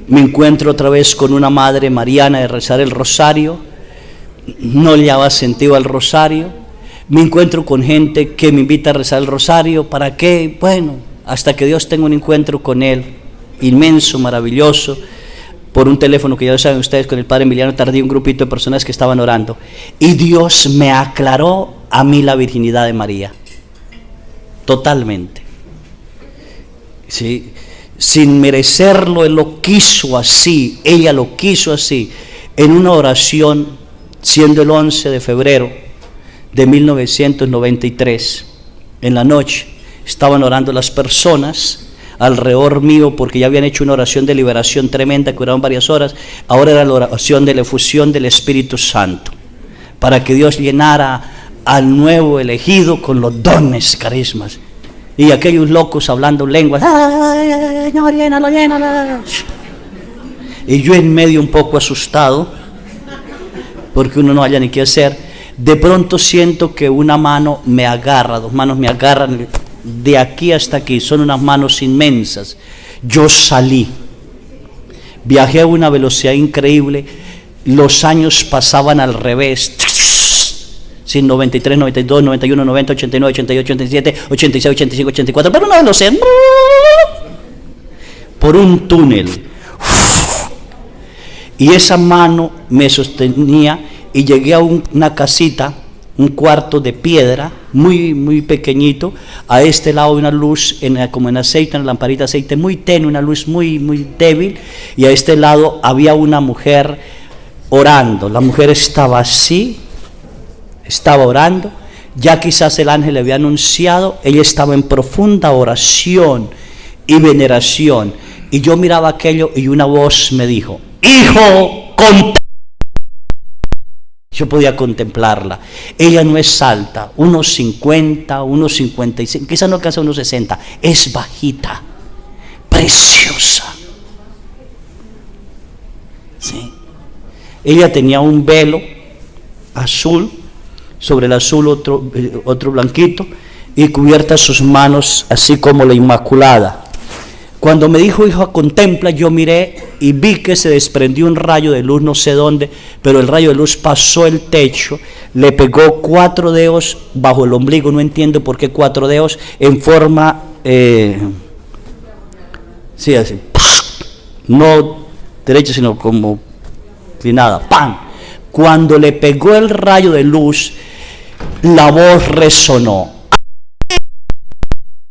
me encuentro otra vez con una madre mariana de rezar el rosario, no le daba sentido al rosario, me encuentro con gente que me invita a rezar el rosario, ¿para qué? Bueno, hasta que Dios tenga un encuentro con Él, inmenso, maravilloso, por un teléfono que ya lo saben ustedes, con el padre Emiliano Tardío, un grupito de personas que estaban orando, y Dios me aclaró a mí la virginidad de María, totalmente, ¿sí? Sin merecerlo, Él lo quiso así, ella lo quiso así, en una oración, siendo el 11 de febrero de 1993, en la noche, estaban orando las personas alrededor mío, porque ya habían hecho una oración de liberación tremenda que duraron varias horas. Ahora era la oración de la efusión del Espíritu Santo, para que Dios llenara al nuevo elegido con los dones, carismas, y aquellos locos hablando lenguas, ¡ay, Señor, llénalo, llénalo! Y yo en medio un poco asustado, porque uno no haya ni qué hacer. De pronto siento que una mano me agarra, dos manos me agarran de aquí hasta aquí, son unas manos inmensas. Yo salí, viajé a una velocidad increíble, los años pasaban al revés, sin 93, 92, 91, 90, 89, 88, 87, 86, 85, 84, pero una velocidad por un túnel. y esa mano me sostenía y llegué a una casita, un cuarto de piedra, muy, muy pequeñito. A este lado una luz como en aceite, una lamparita de aceite muy tenue, una luz muy, muy débil, y a este lado había una mujer orando. La mujer estaba así, estaba orando, ya quizás el ángel le había anunciado, ella estaba en profunda oración y veneración, y yo miraba aquello y una voz me dijo: hijo, yo podía contemplarla. Ella no es alta, unos 50, unos 55, quizás no alcanza unos 60, es bajita, preciosa. ¿Sí? Ella tenía un velo azul, sobre el azul otro blanquito, y cubiertas sus manos así como la Inmaculada. Cuando me dijo: hijo, contempla, yo miré y vi que se desprendió un rayo de luz, no sé dónde, pero el rayo de luz pasó el techo, le pegó 4 dedos bajo el ombligo, no entiendo por qué 4 dedos, en forma, sí, así, no derecha, sino como inclinada, ¡pam! Cuando le pegó el rayo de luz, la voz resonó: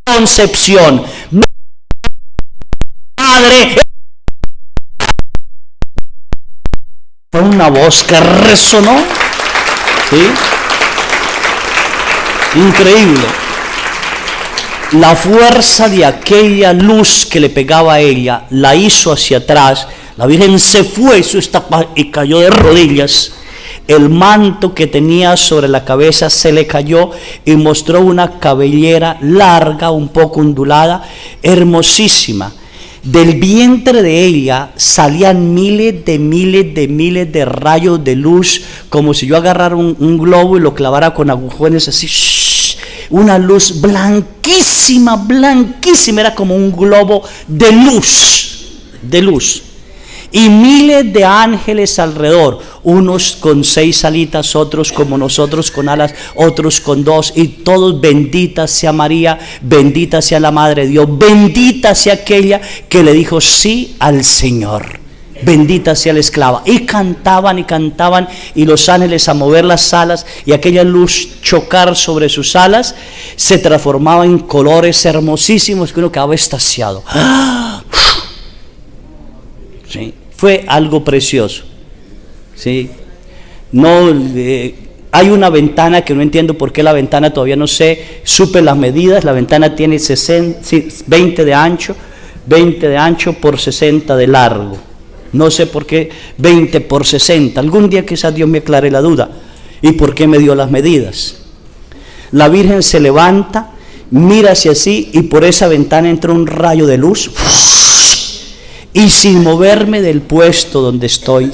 Concepción, Madre. Fue una voz que resonó, ¿sí? Increíble. La fuerza de aquella luz que le pegaba a ella la hizo hacia atrás. La Virgen se fue y cayó de rodillas. El manto que tenía sobre la cabeza se le cayó y mostró una cabellera larga, un poco ondulada, hermosísima. Del vientre de ella salían miles de rayos de luz, como si yo agarrara un globo y lo clavara con agujones así. Una luz blanquísima, blanquísima, era como un globo de luz. Y miles de ángeles alrededor, unos con 6 alitas, otros como nosotros con alas, otros con 2, y todos: bendita sea María, bendita sea la Madre de Dios, bendita sea aquella que le dijo sí al Señor, bendita sea la esclava. Y cantaban, y los ángeles a mover las alas y aquella luz chocar sobre sus alas, se transformaba en colores hermosísimos que uno quedaba extasiado. ¿Sí? Fue algo precioso, ¿sí? No, hay una ventana que no entiendo por qué la ventana, todavía no sé, supe las medidas. La ventana tiene 20 de ancho por 60 de largo. No sé por qué 20 por 60. Algún día quizás Dios me aclare la duda. ¿Y por qué me dio las medidas? La Virgen se levanta, mira hacia sí, y por esa ventana entra un rayo de luz. Y sin moverme del puesto donde estoy,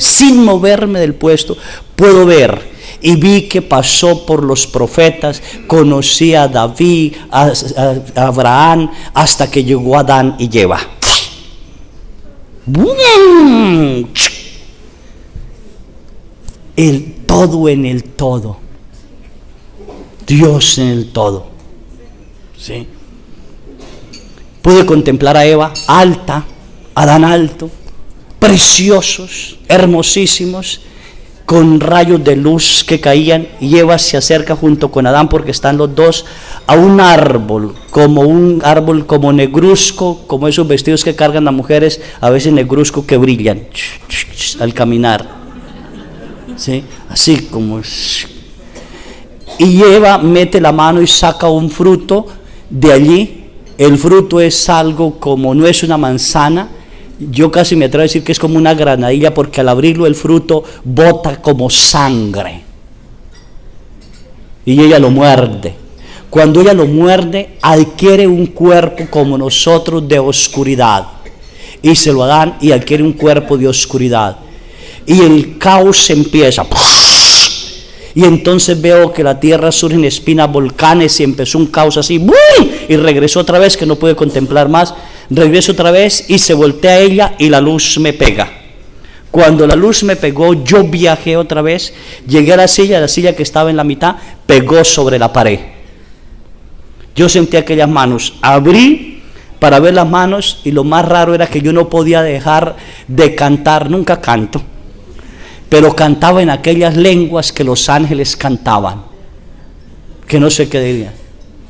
puedo ver. Y vi que pasó por los profetas, conocí a David, a Abraham, hasta que llegó a Adán y Eva. El todo en el todo. Dios en el todo. ¿Sí? Pude contemplar a Eva alta, Adán alto, preciosos, hermosísimos, con rayos de luz que caían, y Eva se acerca junto con Adán, porque están los dos a un árbol como negruzco, como esos vestidos que cargan las mujeres, a veces negruzco, que brillan al caminar, ¿sí? Así como. Y Eva mete la mano y saca un fruto de allí. El fruto es algo como, no es una manzana, yo casi me atrevo a decir que es como una granadilla, porque al abrirlo el fruto bota como sangre. Y ella lo muerde. Cuando ella lo muerde, adquiere un cuerpo como nosotros de oscuridad. Y se lo dan y adquiere un cuerpo de oscuridad. Y el caos empieza. Y entonces veo que la tierra surge en espinas, volcanes, y empezó un caos así. Y regresó otra vez, que no pude contemplar más. Regreso otra vez y se voltea ella y la luz me pega. Cuando la luz me pegó, yo viajé otra vez, llegué a la silla que estaba en la mitad, pegó sobre la pared. Yo sentí aquellas manos, abrí para ver las manos, y lo más raro era que yo no podía dejar de cantar, nunca canto, pero cantaba en aquellas lenguas que los ángeles cantaban, que no sé qué diría,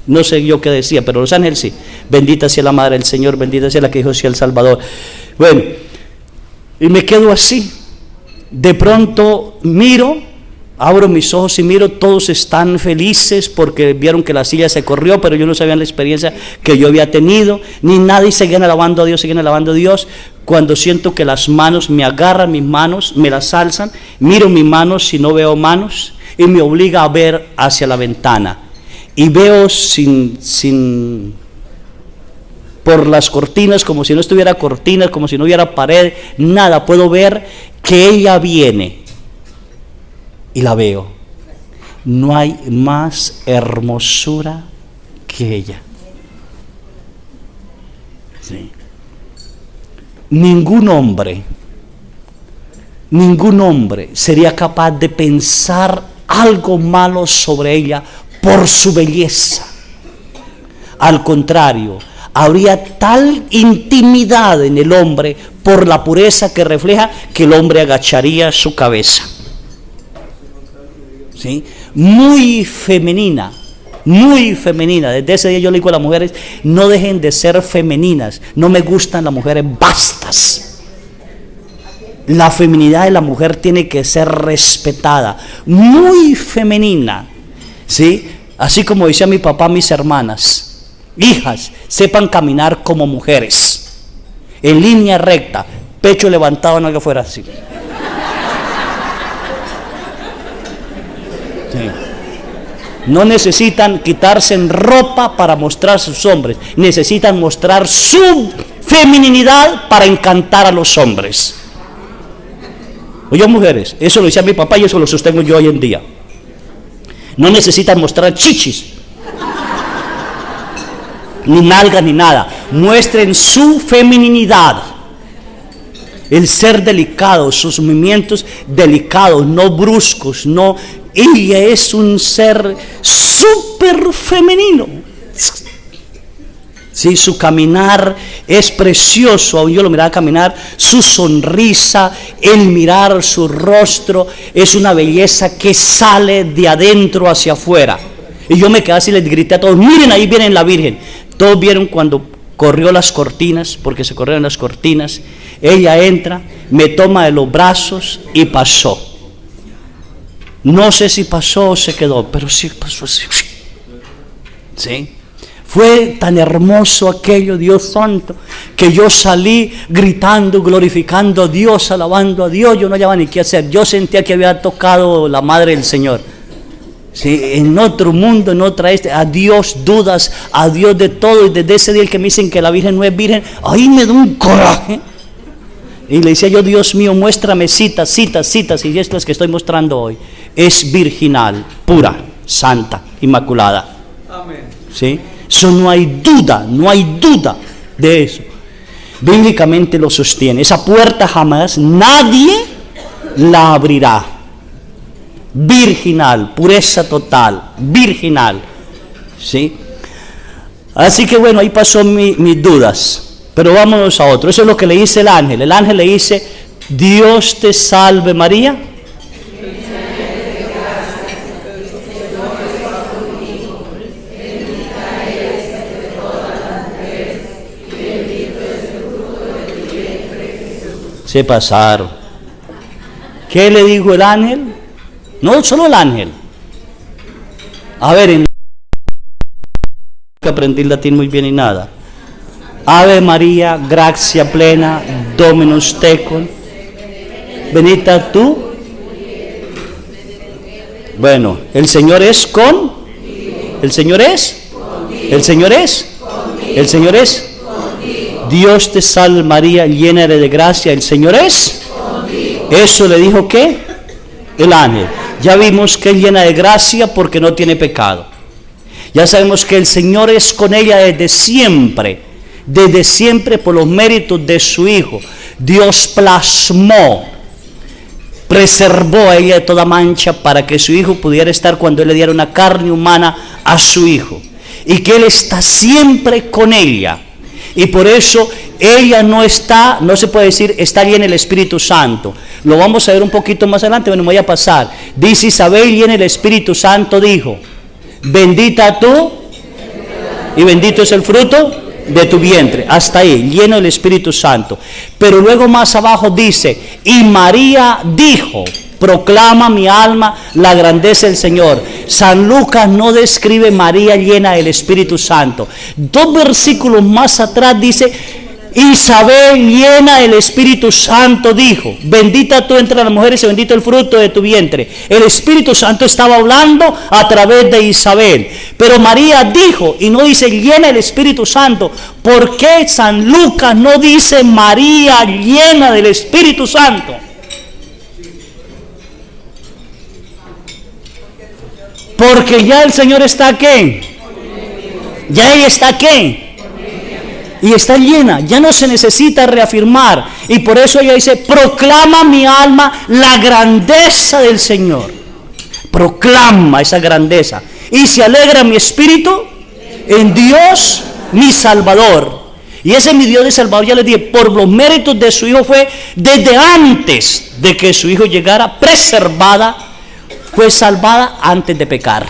no sé yo qué decía, pero los ángeles sí. Bendita sea la Madre del Señor, bendita sea la que dijo sea el Salvador. Bueno, y me quedo así. De pronto miro, abro mis ojos y miro, todos están felices porque vieron que la silla se corrió, pero yo no sabía la experiencia que yo había tenido, ni nadie. Seguían alabando a Dios, seguían alabando a Dios. Cuando siento que las manos me agarran, mis manos me las alzan, miro mis manos y no veo manos, y me obliga a ver hacia la ventana, y veo por las cortinas, como si no estuviera cortinas, como si no hubiera pared, nada, puedo ver que ella viene, y la veo. No hay más hermosura que ella. Sí. Ningún hombre sería capaz de pensar algo malo sobre ella por su belleza. Al contrario, habría tal intimidad en el hombre por la pureza que refleja, que el hombre agacharía su cabeza. ¿Sí? Muy femenina. Desde ese día yo le digo a las mujeres: no dejen de ser femeninas. No me gustan las mujeres bastas. La feminidad de la mujer tiene que ser respetada, muy femenina, ¿sí? Así como decía mi papá a mis hermanas: hijas, sepan caminar como mujeres, en línea recta, pecho levantado, no que fuera así. Sí. No necesitan quitarse en ropa para mostrar sus hombres, necesitan mostrar su feminidad para encantar a los hombres. Oye, mujeres, eso lo decía mi papá y eso lo sostengo yo hoy en día. No necesitan mostrar chichis, ni nalgas, ni nada. Muestren su feminidad, el ser delicado, sus movimientos delicados, no bruscos, no. Ella es un ser súper femenino. Sí, su caminar es precioso. Yo lo miraba caminar, su sonrisa, el mirar su rostro, es una belleza que sale de adentro hacia afuera. Y yo me quedé así y les grité a todos: miren, ahí viene la Virgen. Todos vieron cuando corrió las cortinas, porque se corrieron las cortinas. Ella entra, me toma de los brazos y pasó. No sé si pasó o se quedó, pero sí pasó así. ¿Sí? Fue tan hermoso aquello, Dios santo, que yo salí gritando, glorificando a Dios, alabando a Dios. Yo no hallaba ni qué hacer. Yo sentía que había tocado la Madre del Señor. ¿Sí? En otro mundo, en otra a Dios dudas, a Dios de todo. Y desde ese día el que me dicen que la Virgen no es virgen, ahí me da un coraje. Y le decía yo: Dios mío, muéstrame citas, y estas que estoy mostrando hoy. Es virginal, pura, santa, inmaculada. Amén. ¿Sí? Eso no hay duda de eso. Bíblicamente lo sostiene. Esa puerta jamás nadie la abrirá. Virginal, pureza total, virginal. ¿Sí? Así que bueno, ahí pasó mis dudas. Pero vámonos a otro. Eso es lo que le dice el ángel. El ángel le dice: Dios te salve María. Se pasaron. ¿Qué le dijo el ángel? No solo el ángel. A ver, que aprendí latín muy bien y nada. Ave María, gracia plena, Dominus tecum, benita tú. Bueno, el Señor es con. El Señor es. El Señor es. El Señor es. Dios te salve María, llena eres de gracia, el Señor es. Eso le dijo ¿qué? El ángel. Ya vimos que es llena de gracia porque no tiene pecado. Ya sabemos que el Señor es con ella desde siempre por los méritos de su Hijo. Dios plasmó, preservó a ella de toda mancha para que su Hijo pudiera estar cuando Él le diera una carne humana a su Hijo. Y que Él está siempre con ella. Y por eso ella no se puede decir, está llena del Espíritu Santo. Lo vamos a ver un poquito más adelante, bueno, me voy a pasar. Dice Isabel, llena del Espíritu Santo, dijo, bendita tú y bendito es el fruto de tu vientre. Hasta ahí, lleno del Espíritu Santo. Pero luego más abajo dice, y María dijo, proclama mi alma la grandeza del Señor. San Lucas no describe María llena del Espíritu Santo. 2 versículos más atrás dice, Isabel llena del Espíritu Santo dijo, bendita tú entre las mujeres y bendito el fruto de tu vientre. El Espíritu Santo estaba hablando a través de Isabel, pero María dijo, y no dice llena del Espíritu Santo. ¿Por qué San Lucas no dice María llena del Espíritu Santo? Porque ya el Señor está aquí. Ya ella está aquí. Y está llena, ya no se necesita reafirmar. Y por eso ella dice, proclama mi alma la grandeza del Señor. Proclama esa grandeza. Y se alegra mi espíritu en Dios mi Salvador. Y ese mi Dios de Salvador, ya les dije, por los méritos de su Hijo fue desde antes de que su Hijo llegara, preservada, fue salvada antes de pecar.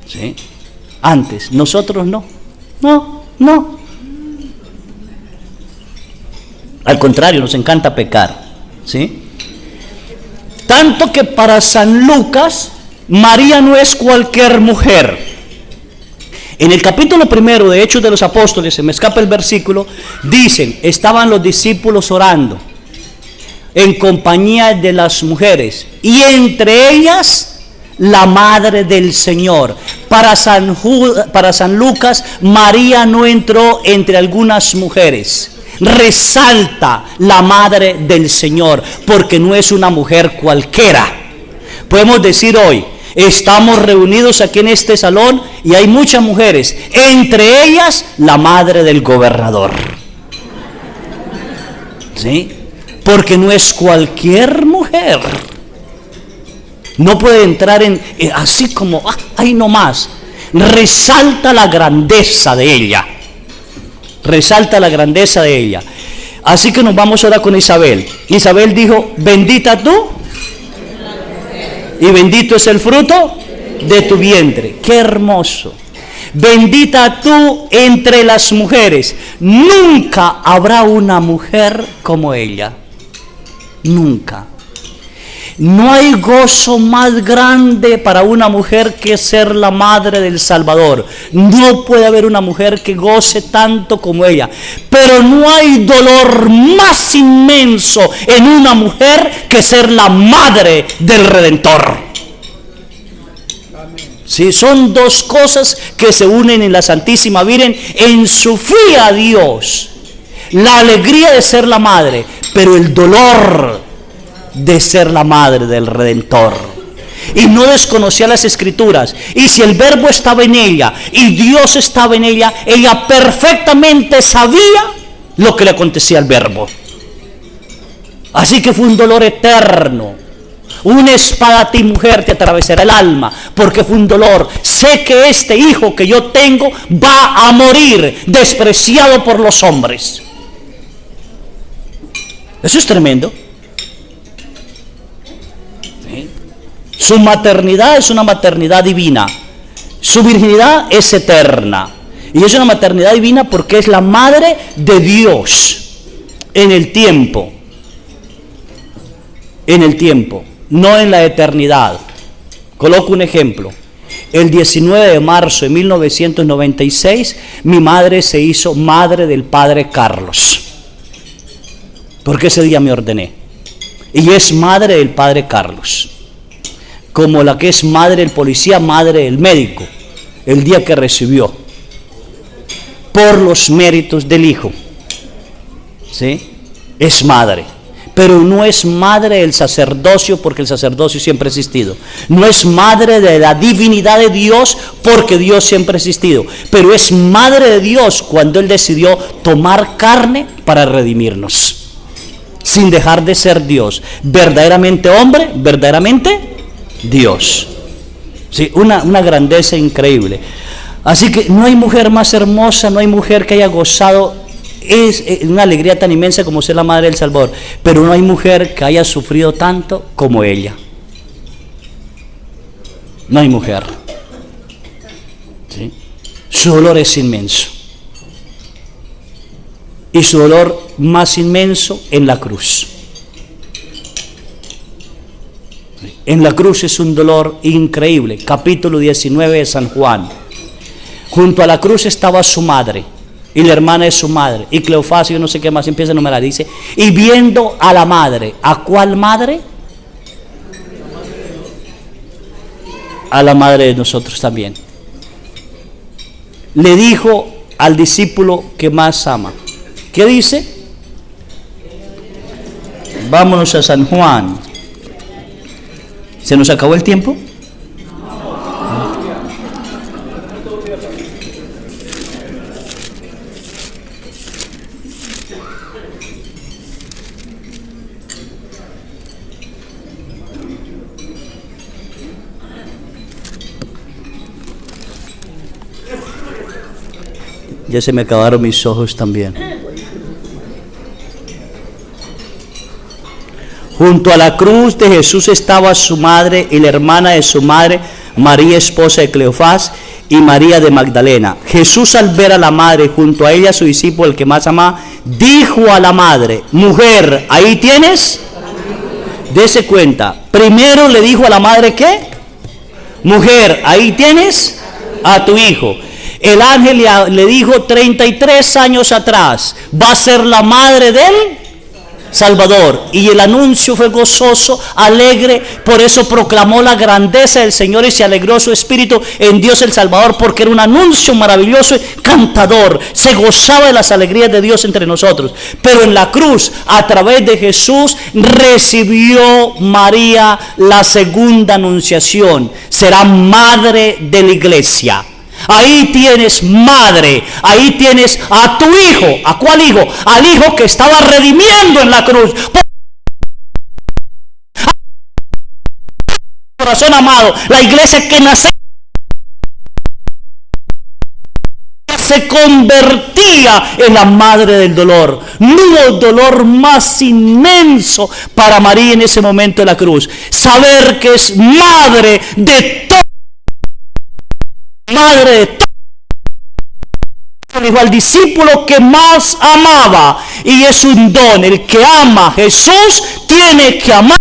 ¿Sí? Antes, nosotros no. Al contrario, nos encanta pecar. ¿Sí? Tanto que para San Lucas, María no es cualquier mujer. En el capítulo 1 de Hechos de los Apóstoles, se me escapa el versículo, dicen, estaban los discípulos orando en compañía de las mujeres, y entre ellas la madre del Señor. Para San Lucas, María no entró entre algunas mujeres. Resalta la madre del Señor, porque no es una mujer cualquiera. Podemos decir hoy, estamos reunidos aquí en este salón y hay muchas mujeres, entre ellas la madre del gobernador. ¿Sí? Porque no es cualquier mujer. No puede entrar en así como, ahí nomás. Resalta la grandeza de ella. Resalta la grandeza de ella. Así que nos vamos ahora con Isabel. Isabel dijo, bendita tú y bendito es el fruto de tu vientre. Qué hermoso. Bendita tú entre las mujeres. Nunca habrá una mujer como ella. Nunca. No hay gozo más grande para una mujer que ser la madre del Salvador. No puede haber una mujer que goce tanto como ella. Pero no hay dolor más inmenso en una mujer que ser la madre del Redentor. Sí, son dos cosas que se unen en la Santísima Virgen en su fe a Dios. La alegría de ser la madre, pero el dolor de ser la madre del Redentor. Y no desconocía las Escrituras. Y si el Verbo estaba en ella y Dios estaba en ella, ella perfectamente sabía lo que le acontecía al Verbo. Así que fue un dolor eterno. Una espada a ti, mujer, te atravesará el alma, porque fue un dolor. Sé que este hijo que yo tengo va a morir despreciado por los hombres. Eso es tremendo. Su maternidad es una maternidad divina. Su virginidad es eterna. Y es una maternidad divina porque es la madre de Dios en el tiempo. En el tiempo, no en la eternidad. Coloco un ejemplo. El 19 de marzo de 1996, mi madre se hizo madre del padre Carlos. Porque ese día me ordené. Y es madre del padre Carlos. Como la que es madre del policía, madre del médico, el día que recibió, por los méritos del Hijo. ¿Sí? Es madre, pero no es madre del sacerdocio, porque el sacerdocio siempre ha existido. No es madre de la divinidad de Dios, porque Dios siempre ha existido. Pero es madre de Dios cuando Él decidió tomar carne para redimirnos, sin dejar de ser Dios. Verdaderamente hombre, verdaderamente Dios. Sí, una grandeza increíble. Así que no hay mujer más hermosa, no hay mujer que haya gozado es una alegría tan inmensa como ser la madre del Salvador, pero no hay mujer que haya sufrido tanto como ella. No hay mujer. ¿Sí? Su dolor es inmenso. Y su dolor más inmenso en la cruz. En la cruz es un dolor increíble. Capítulo 19 de San Juan. Junto a la cruz estaba su madre y la hermana de su madre y Cleofás y yo no sé qué más, empieza a enumerar, dice, y viendo a la madre. ¿A cuál madre? A la madre de nosotros también. Le dijo al discípulo que más ama. ¿Qué dice? Vámonos a San Juan. ¿Se nos acabó el tiempo? Ya se me acabaron mis ojos también. Junto a la cruz de Jesús estaba su madre y la hermana de su madre, María, esposa de Cleofás, y María de Magdalena. Jesús, al ver a la madre junto a ella, su discípulo, el que más amaba, dijo a la madre: mujer, ahí tienes. Dese cuenta. Primero le dijo a la madre, ¿qué? Mujer, ahí tienes a tu hijo. El ángel le dijo 33 años atrás, va a ser la madre del Salvador. Y el anuncio fue gozoso, alegre, por eso proclamó la grandeza del Señor y se alegró su espíritu en Dios el Salvador, porque era un anuncio maravilloso y cantador. Se gozaba de las alegrías de Dios entre nosotros. Pero en la cruz, a través de Jesús, recibió María la segunda anunciación. Será madre de la iglesia. Ahí tienes madre, ahí tienes a tu hijo. ¿A cuál hijo? Al hijo que estaba redimiendo en la cruz. Corazón amado, la iglesia que nace se convertía en la madre del dolor. No hubo dolor más inmenso para María en ese momento de la cruz. Saber que es madre de todo. Madre de todo. Dijo al discípulo que más amaba, y es un don. El que ama a Jesús tiene que amar.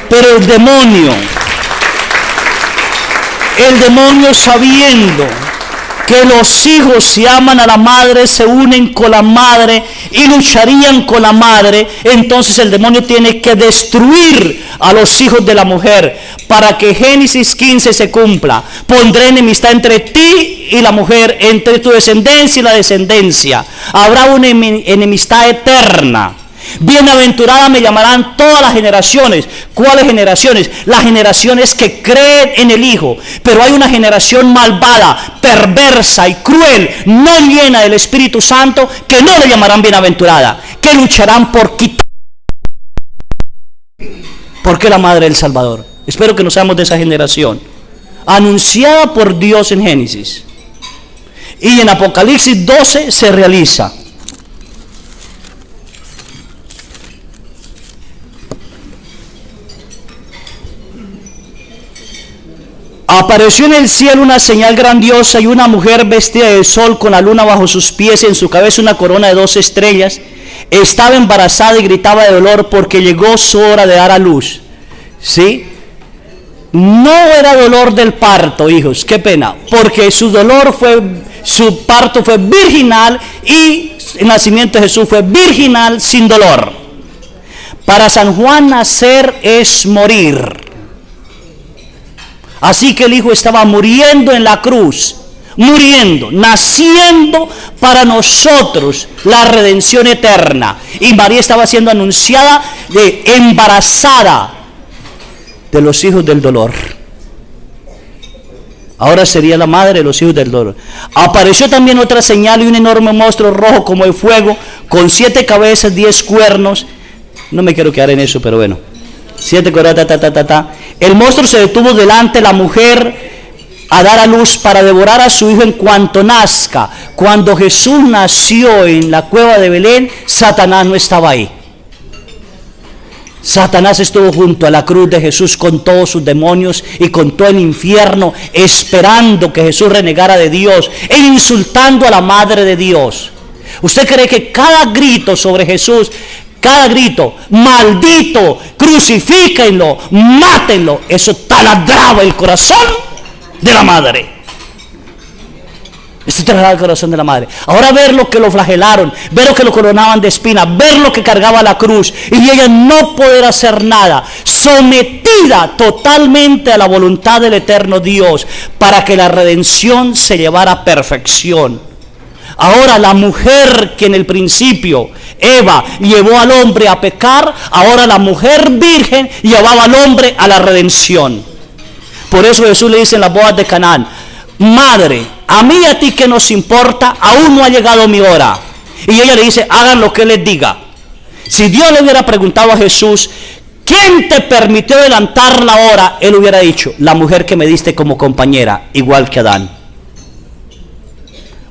Pero el demonio sabiendo que los hijos, si aman a la madre, se unen con la madre y lucharían con la madre, entonces el demonio tiene que destruir a los hijos de la mujer para que Génesis 15 se cumpla. Pondré enemistad entre ti y la mujer, entre tu descendencia y la descendencia. Habrá una enemistad eterna. Bienaventurada me llamarán todas las generaciones. ¿Cuáles generaciones? Las generaciones que creen en el Hijo. Pero hay una generación malvada, perversa y cruel, no llena del Espíritu Santo, que no le llamarán bienaventurada, que lucharán por quitar. ¿Por qué la madre del Salvador? Espero que no seamos de esa generación, anunciada por Dios en Génesis, y en Apocalipsis 12 se realiza. Apareció en el cielo una señal grandiosa y una mujer vestida de sol con la luna bajo sus pies y en su cabeza una corona de 12 estrellas. Estaba embarazada y gritaba de dolor porque llegó su hora de dar a luz. ¿Sí? No era dolor del parto, hijos, qué pena, porque su parto fue virginal y el nacimiento de Jesús fue virginal sin dolor. Para San Juan, nacer es morir. Así que el Hijo estaba muriendo en la cruz, naciendo para nosotros la redención eterna. Y María estaba siendo anunciada embarazada de los hijos del dolor. Ahora sería la madre de los hijos del dolor. Apareció también otra señal y un enorme monstruo rojo como el fuego, con 7 cabezas, 10 cuernos. No me quiero quedar en eso, pero bueno. 7 cuernos, El monstruo se detuvo delante de la mujer a dar a luz para devorar a su hijo en cuanto nazca. Cuando Jesús nació en la cueva de Belén, Satanás no estaba ahí. Satanás estuvo junto a la cruz de Jesús con todos sus demonios y con todo el infierno, esperando que Jesús renegara de Dios e insultando a la Madre de Dios. ¿Usted cree que cada grito sobre Jesús, cada grito, maldito, crucifíquenlo, mátenlo, eso taladraba el corazón de la madre? Eso taladraba el corazón de la madre. Ahora ver lo que lo flagelaron, ver lo que lo coronaban de espinas, ver lo que cargaba la cruz y ella no poder hacer nada, sometida totalmente a la voluntad del eterno Dios para que la redención se llevara a perfección. Ahora la mujer que en el principio Eva llevó al hombre a pecar, ahora la mujer virgen llevaba al hombre a la redención. Por eso Jesús le dice en las bodas de Canaán: madre, a mí y a ti que nos importa, aún no ha llegado mi hora. Y ella le dice: hagan lo que les diga. Si Dios le hubiera preguntado a Jesús: ¿quién te permitió adelantar la hora?, él hubiera dicho: la mujer que me diste como compañera, igual que Adán.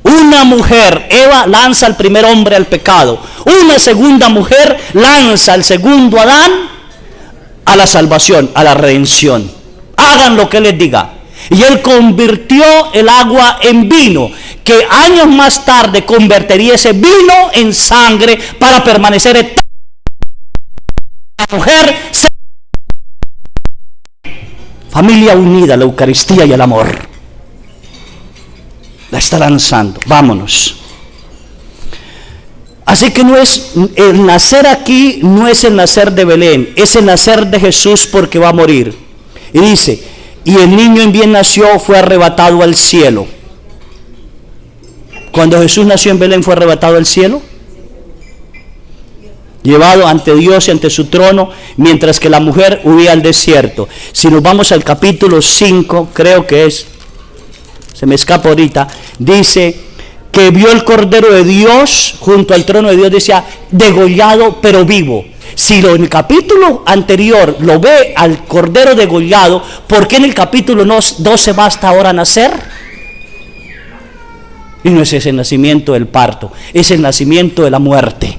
Una mujer, Eva, lanza al primer hombre al pecado. Una segunda mujer lanza al segundo Adán a la salvación, a la redención. Hagan lo que les diga. Y él convirtió el agua en vino, que años más tarde convertiría ese vino en sangre para permanecer eterno. La mujer familia unida, la Eucaristía y el amor. La está lanzando. Vámonos. Así que no es el nacer aquí, no es el nacer de Belén, es el nacer de Jesús porque va a morir. Y dice: y el niño en bien nació, fue arrebatado al cielo. Cuando Jesús nació en Belén, fue arrebatado al cielo, llevado ante Dios y ante su trono, mientras que la mujer huía al desierto. Si nos vamos al capítulo 5, creo que es, se me escapa ahorita, dice que vio el Cordero de Dios junto al trono de Dios, decía degollado pero vivo. Si en el capítulo anterior lo ve al Cordero degollado, ¿por qué en el capítulo 12 basta ahora nacer? Y no es ese el nacimiento del parto, es el nacimiento de la muerte,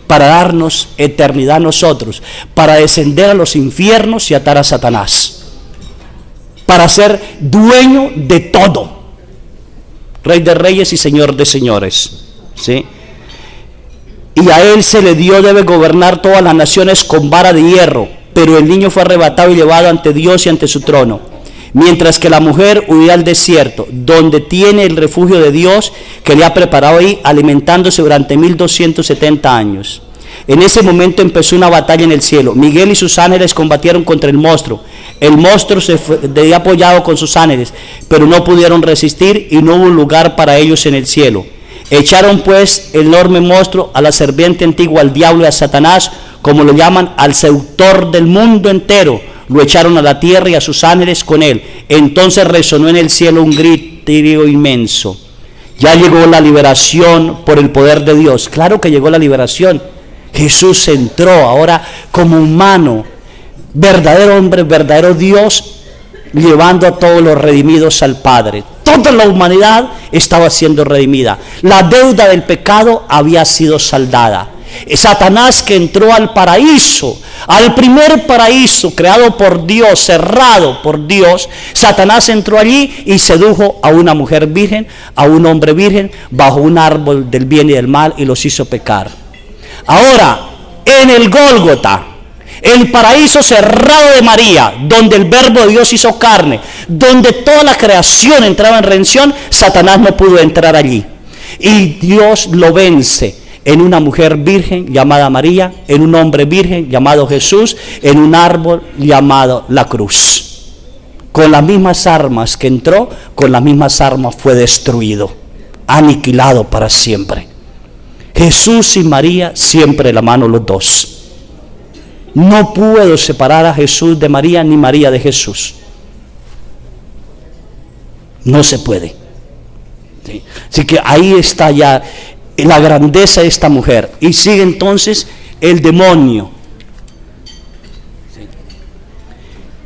para darnos eternidad a nosotros, para descender a los infiernos y atar a Satanás, para ser dueño de todo, Rey de reyes y Señor de señores, ¿sí? Y a él se le dio, debe gobernar todas las naciones con vara de hierro. Pero el niño fue arrebatado y llevado ante Dios y ante su trono, mientras que la mujer huía al desierto, donde tiene el refugio de Dios, que le ha preparado ahí, alimentándose durante 1270 años. En ese momento empezó una batalla en el cielo. Miguel y sus ángeles combatieron contra el monstruo. El monstruo se fue apoyado con sus ángeles, pero no pudieron resistir y no hubo lugar para ellos en el cielo. Echaron pues el enorme monstruo, a la serpiente antigua, al diablo y a Satanás, como lo llaman, al seductor del mundo entero. Lo echaron a la tierra y a sus ángeles con él. Entonces resonó en el cielo un grito inmenso. Ya llegó la liberación por el poder de Dios. Claro que llegó la liberación. Jesús entró ahora como humano, verdadero hombre, verdadero Dios, llevando a todos los redimidos al Padre. Toda la humanidad estaba siendo redimida. La deuda del pecado había sido saldada. Satanás, que entró al paraíso, al primer paraíso creado por Dios, cerrado por Dios, Satanás entró allí y sedujo a una mujer virgen, a un hombre virgen, bajo un árbol del bien y del mal, y los hizo pecar. Ahora, en el Gólgota, el paraíso cerrado de María, donde el verbo de Dios hizo carne, donde toda la creación entraba en redención, Satanás no pudo entrar allí. Y Dios lo vence en una mujer virgen llamada María, en un hombre virgen llamado Jesús, en un árbol llamado la cruz. Con las mismas armas que entró, con las mismas armas fue destruido, aniquilado para siempre. Jesús y María siempre de la mano los dos. No puedo separar a Jesús de María, ni María de Jesús. No se puede. ¿Sí? Así que ahí está ya la grandeza de esta mujer. Y sigue entonces el demonio. ¿Sí?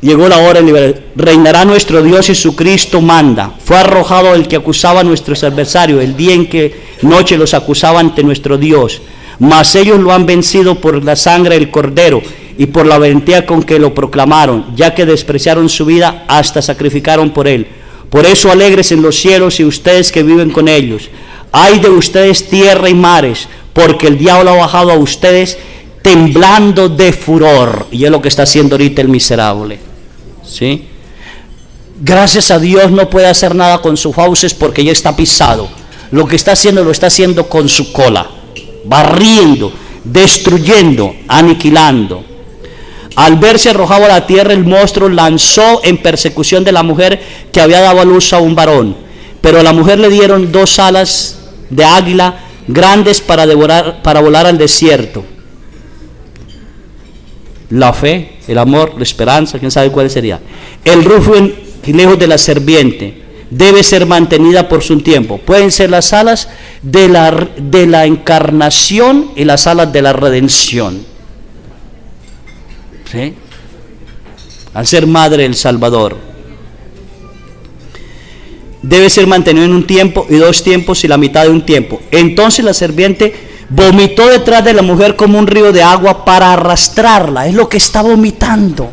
Llegó la hora de liberar. Reinará nuestro Dios y su Cristo manda. Fue arrojado el que acusaba a nuestros adversarios, el día en que noche los acusaba ante nuestro Dios. Mas ellos lo han vencido por la sangre del Cordero y por la valentía con que lo proclamaron, ya que despreciaron su vida hasta sacrificaron por él. Por eso alegres en los cielos y ustedes que viven con ellos. Ay de ustedes tierra y mares, porque el diablo ha bajado a ustedes temblando de furor. Y es lo que está haciendo ahorita el miserable. ¿Sí? Gracias a Dios no puede hacer nada con sus fauces porque ya está pisado. Lo que está haciendo lo está haciendo con su cola, barriendo, destruyendo, aniquilando. Al verse arrojado a la tierra, el monstruo lanzó en persecución de la mujer que había dado a luz a un varón. Pero a la mujer le dieron 2 alas de águila grandes para volar al desierto. La fe, el amor, la esperanza, quién sabe cuál sería. El refugio lejos de la serpiente debe ser mantenida por su tiempo. Pueden ser las alas de la encarnación y las alas de la redención. ¿Sí? Al ser madre del Salvador. Debe ser mantenido en un tiempo y 2 tiempos y la mitad de un tiempo. Entonces la serpiente vomitó detrás de la mujer como un río de agua para arrastrarla. Es lo que está vomitando.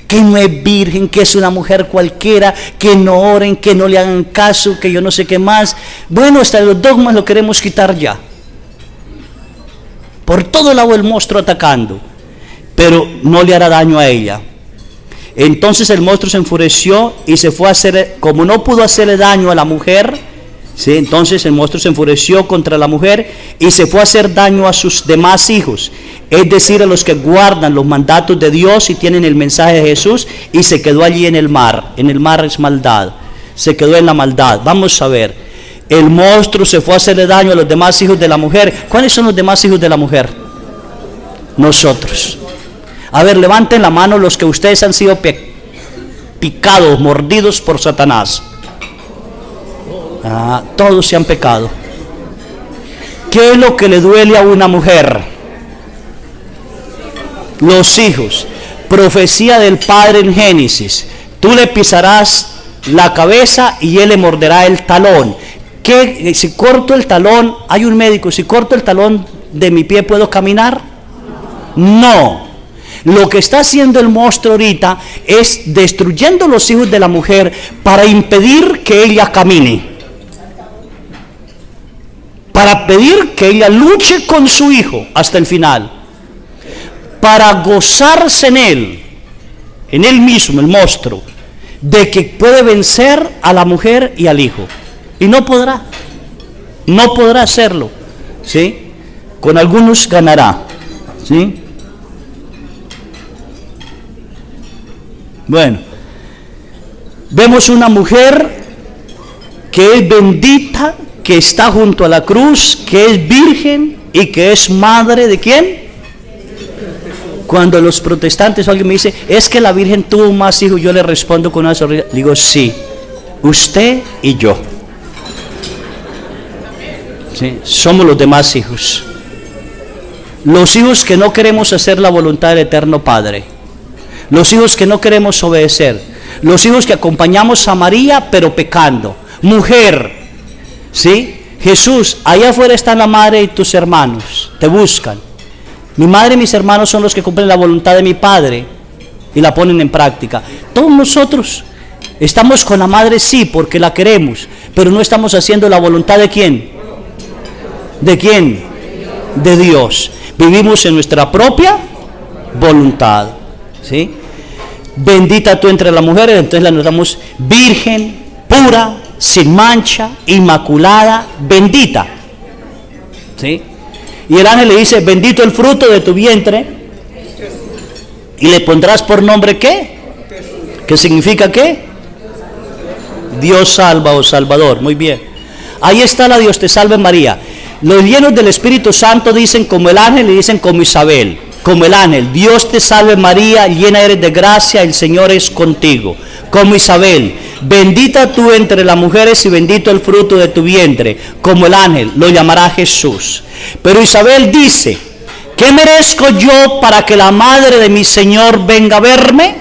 Que no es virgen, que es una mujer cualquiera, que no oren, que no le hagan caso, que yo no sé qué más. Bueno, hasta los dogmas lo queremos quitar ya. Por todo lado el monstruo atacando, pero no le hará daño a ella. Entonces el monstruo se enfureció y se fue a hacer, como no pudo hacerle daño a la mujer, ¿sí? Entonces el monstruo se enfureció contra la mujer y se fue a hacer daño a sus demás hijos, es decir, a los que guardan los mandatos de Dios y tienen el mensaje de Jesús, y se quedó allí en el mar. En el mar es maldad, se quedó en la maldad. Vamos a ver, el monstruo se fue a hacerle daño a los demás hijos de la mujer. ¿Cuáles son los demás hijos de la mujer? Nosotros. A ver, levanten la mano los que ustedes han sido picados, mordidos por Satanás. Todos se han pecado. ¿Qué es lo que le duele a una mujer? Los hijos. Profecía del Padre en Génesis. Tú le pisarás la cabeza y él le morderá el talón. ¿Qué? Si corto el talón, hay un médico, si corto el talón de mi pie, ¿puedo caminar? No. Lo que está haciendo el monstruo ahorita es destruyendo los hijos de la mujer para impedir que ella camine, para pedir que ella luche con su hijo hasta el final, para gozarse en él mismo, el monstruo, de que puede vencer a la mujer y al hijo, y no podrá hacerlo, ¿sí? Con algunos ganará, ¿sí? Bueno, vemos una mujer que es bendita, que está junto a la cruz, que es virgen y que es madre de ¿quién? Cuando los protestantes, alguien me dice, es que la Virgen tuvo más hijos, yo le respondo con una sonrisa, digo, sí, usted y yo. ¿Sí? Somos los demás hijos. Los hijos que no queremos hacer la voluntad del Eterno Padre. Los hijos que no queremos obedecer. Los hijos que acompañamos a María pero pecando. Mujer, ¿sí? Jesús, allá afuera está la madre y tus hermanos, te buscan. Mi madre y mis hermanos son los que cumplen la voluntad de mi Padre y la ponen en práctica. Todos nosotros estamos con la madre, sí, porque la queremos, pero no estamos haciendo la voluntad de ¿quién? ¿De quién? De Dios. Vivimos en nuestra propia voluntad, ¿sí? Bendita tú entre las mujeres, entonces la notamos virgen, pura, sin mancha, inmaculada, bendita, ¿sí? Y el ángel le dice, bendito el fruto de tu vientre, y le pondrás por nombre ¿qué? ¿Qué significa qué? Dios salva o Salvador. Muy bien, ahí está la Dios te salve María. Los llenos del Espíritu Santo dicen como el ángel y dicen como Isabel. Como el ángel, Dios te salve María, llena eres de gracia, el Señor es contigo. Como Isabel, bendita tú entre las mujeres y bendito el fruto de tu vientre. Como el ángel, lo llamará Jesús. Pero Isabel dice, ¿qué merezco yo para que la madre de mi Señor venga a verme?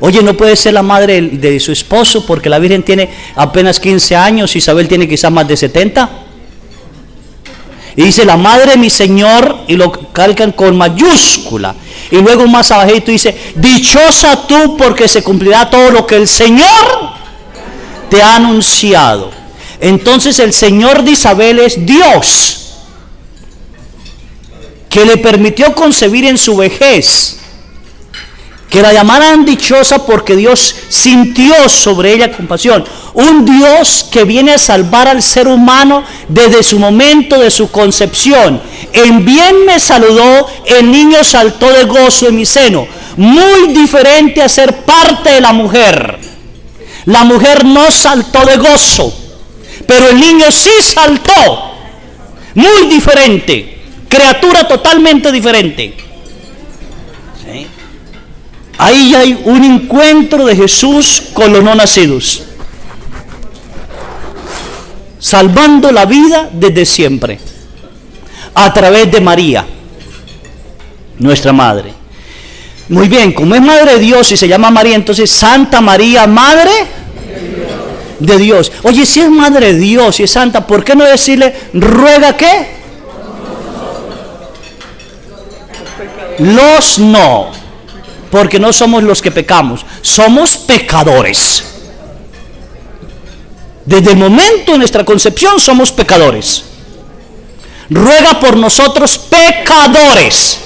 Oye, no puede ser la madre de su esposo porque la Virgen tiene apenas 15 años, Isabel tiene quizás más de 70. Y dice la madre de mi Señor y lo calcan con mayúscula. Y luego más abajito dice, dichosa tú porque se cumplirá todo lo que el Señor te ha anunciado. Entonces el Señor de Isabel es Dios, que le permitió concebir en su vejez, que la llamaran dichosa porque Dios sintió sobre ella compasión. Un Dios que viene a salvar al ser humano desde su momento de su concepción. En bien me saludó, el niño saltó de gozo en mi seno. Muy diferente a ser parte de la mujer. La mujer no saltó de gozo, pero el niño sí saltó. Muy diferente, criatura totalmente diferente. ¿Sí? Ahí hay un encuentro de Jesús con los no nacidos, salvando la vida desde siempre, a través de María, nuestra madre. Muy bien, como es madre de Dios y se llama María, entonces Santa María, madre de Dios. Oye, si es madre de Dios y es santa, ¿por qué no decirle, ruega qué? Los no. Porque no somos los que pecamos, somos pecadores. Desde el momento de nuestra concepción somos pecadores. Ruega por nosotros pecadores.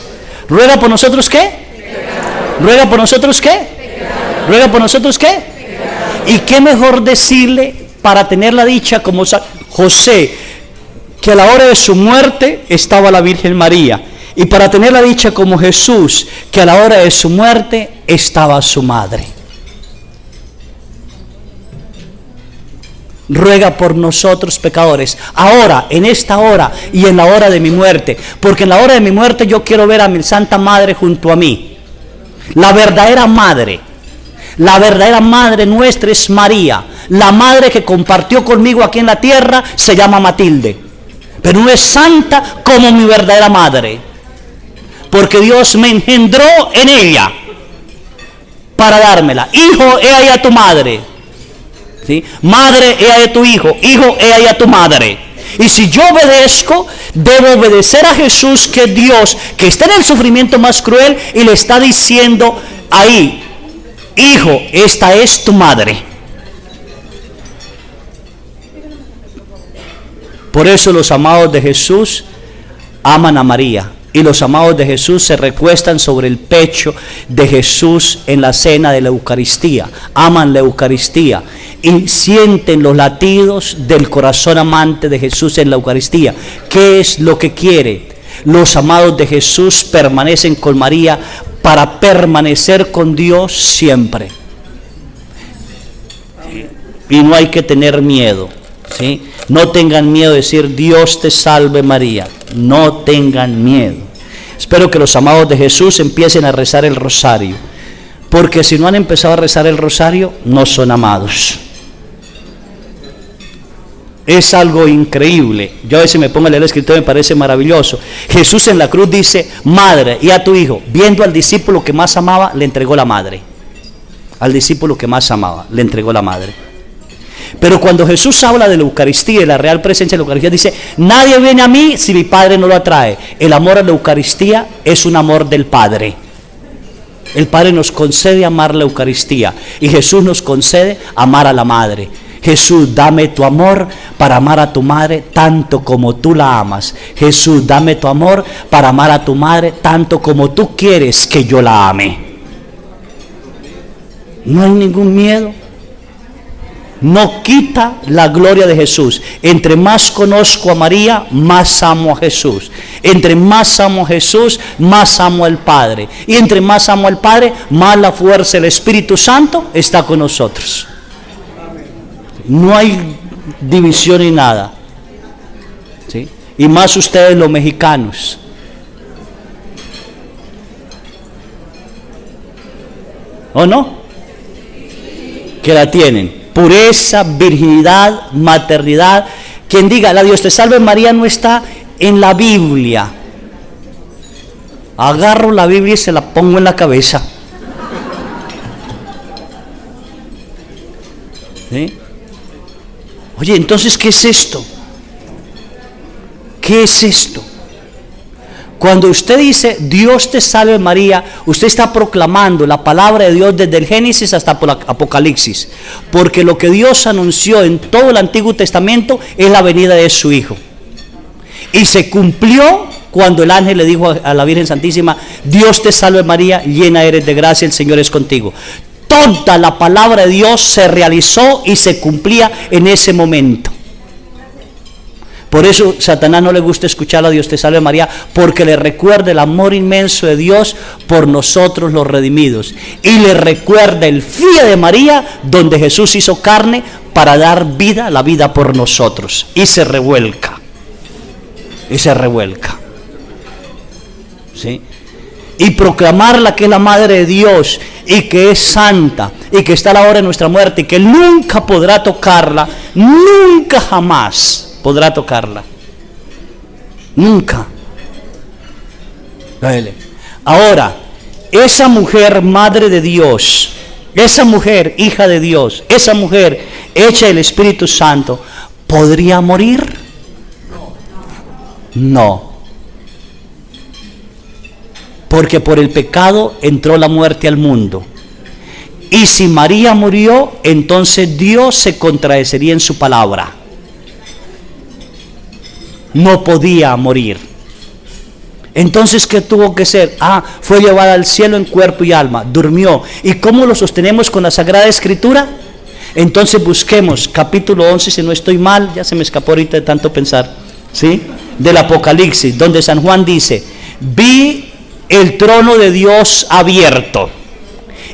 ¿Ruega por nosotros qué? Pecadores. ¿Ruega por nosotros qué? Pecadores. ¿Ruega por nosotros qué? Pecadores. ¿Y qué mejor decirle para tener la dicha como José, que a la hora de su muerte estaba la Virgen María? Y para tener la dicha como Jesús, que a la hora de su muerte estaba su madre. Ruega por nosotros pecadores, ahora, en esta hora y en la hora de mi muerte. Porque en la hora de mi muerte yo quiero ver a mi Santa Madre junto a mí. La verdadera madre nuestra es María. La madre que compartió conmigo aquí en la tierra se llama Matilde. Pero no es santa como mi verdadera madre. Porque Dios me engendró en ella para dármela. Hijo, he ahí a tu madre. ¿Sí? Madre, he ahí a tu hijo. Hijo, he ahí a tu madre. Y si yo obedezco, debo obedecer a Jesús, que es Dios, que está en el sufrimiento más cruel, y le está diciendo ahí, hijo, esta es tu madre. Por eso los amados de Jesús aman a María. Y los amados de Jesús se recuestan sobre el pecho de Jesús en la cena de la Eucaristía. Aman la Eucaristía y sienten los latidos del corazón amante de Jesús en la Eucaristía. ¿Qué es lo que quiere? Los amados de Jesús permanecen con María para permanecer con Dios siempre. Y no hay que tener miedo. ¿Sí? No tengan miedo de decir Dios te salve María. No tengan miedo. Espero que los amados de Jesús empiecen a rezar el rosario, porque si no han empezado a rezar el rosario, no son amados. Es algo increíble. Yo a veces me pongo a leer el escrito y me parece maravilloso. Jesús en la cruz dice, madre, y a tu hijo, viendo al discípulo que más amaba, le entregó la madre. Al discípulo que más amaba, le entregó la madre. Pero cuando Jesús habla de la Eucaristía y la real presencia de la Eucaristía, dice, nadie viene a mí si mi Padre no lo atrae. El amor a la Eucaristía es un amor del Padre. El Padre nos concede amar la Eucaristía y Jesús nos concede amar a la Madre. Jesús, dame tu amor para amar a tu madre tanto como tú la amas. Jesús, dame tu amor para amar a tu madre tanto como tú quieres que yo la ame. No hay ningún miedo. No quita la gloria de Jesús. Entre más conozco a María, más amo a Jesús. Entre más amo a Jesús, más amo al Padre. Y entre más amo al Padre, más la fuerza del Espíritu Santo está con nosotros. No hay división ni nada. ¿Sí? Y más ustedes los mexicanos. ¿O no? Que la tienen. Pureza, virginidad, maternidad. Quien diga, la Dios te salve María no está en la Biblia. Agarro la Biblia y se la pongo en la cabeza. ¿Sí? Oye, entonces, ¿qué es esto? ¿Qué es esto? Cuando usted dice Dios te salve María, usted está proclamando la palabra de Dios desde el Génesis hasta por Apocalipsis, porque lo que Dios anunció en todo el Antiguo Testamento es la venida de su Hijo, y se cumplió cuando el ángel le dijo a la Virgen Santísima: Dios te salve María, llena eres de gracia, el Señor es contigo. Toda la palabra de Dios se realizó y se cumplía en ese momento. Por eso Satanás no le gusta escuchar a Dios te salve María, porque le recuerda el amor inmenso de Dios por nosotros los redimidos, y le recuerda el Fiat de María, donde Jesús hizo carne para dar vida, la vida por nosotros, y se revuelca, ¿sí? Y proclamarla que es la Madre de Dios y que es santa y que está a la hora de nuestra muerte y que nunca podrá tocarla, nunca jamás podrá tocarla, nunca. Ahora, esa mujer Madre de Dios, esa mujer Hija de Dios, esa mujer hecha del Espíritu Santo, ¿podría morir? No. Porque por el pecado entró la muerte al mundo. Y si María murió, entonces Dios se contradeciría en su palabra. No podía morir. Entonces, ¿qué tuvo que ser? Fue llevada al cielo en cuerpo y alma, durmió. ¿Y cómo lo sostenemos con la Sagrada Escritura? Entonces busquemos capítulo 11, si no estoy mal, ya se me escapó ahorita de tanto pensar, ¿sí? Del Apocalipsis, donde San Juan dice: vi el trono de Dios abierto,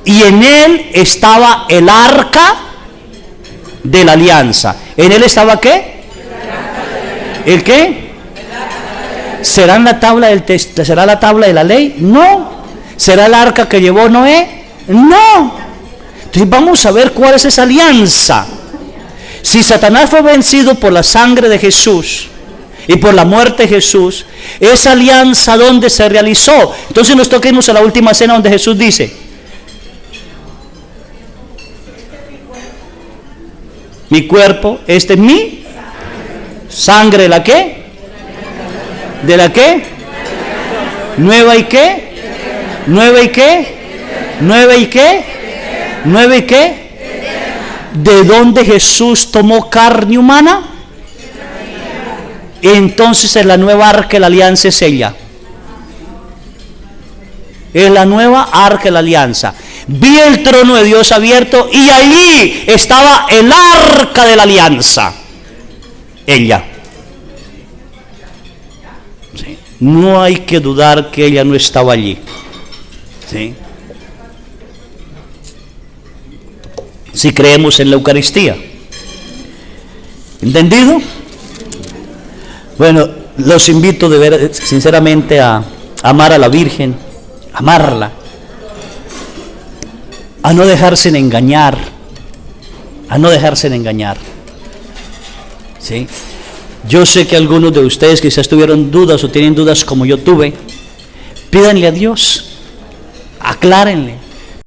y en él estaba el arca de la alianza. ¿En él estaba qué? ¿El qué? ¿Será la tabla de la ley? No. ¿Será el arca que llevó Noé? No. Entonces vamos a ver cuál es esa alianza. Si Satanás fue vencido por la sangre de Jesús y por la muerte de Jesús, esa alianza ¿dónde se realizó? Entonces nos toca irnos a la última cena, donde Jesús dice: mi cuerpo, este es mi sangre. ¿La qué? ¿De la qué? ¿Nueva y qué? ¿Nueva y qué? ¿Nueva y qué? ¿Nueva y qué? ¿De dónde Jesús tomó carne humana? Entonces es la nueva arca de la alianza, es ella. Es la nueva arca de la alianza. Vi el trono de Dios abierto y allí estaba el arca de la alianza. Ella. ¿Sí? No hay que dudar que ella no estaba allí. ¿Sí? Si creemos en la Eucaristía. ¿Entendido? Bueno, los invito sinceramente a amar a la Virgen, amarla, a no dejarse engañar, ¿sí? Yo sé que algunos de ustedes quizás tuvieron dudas o tienen dudas como yo tuve. Pídanle a Dios, aclárenle,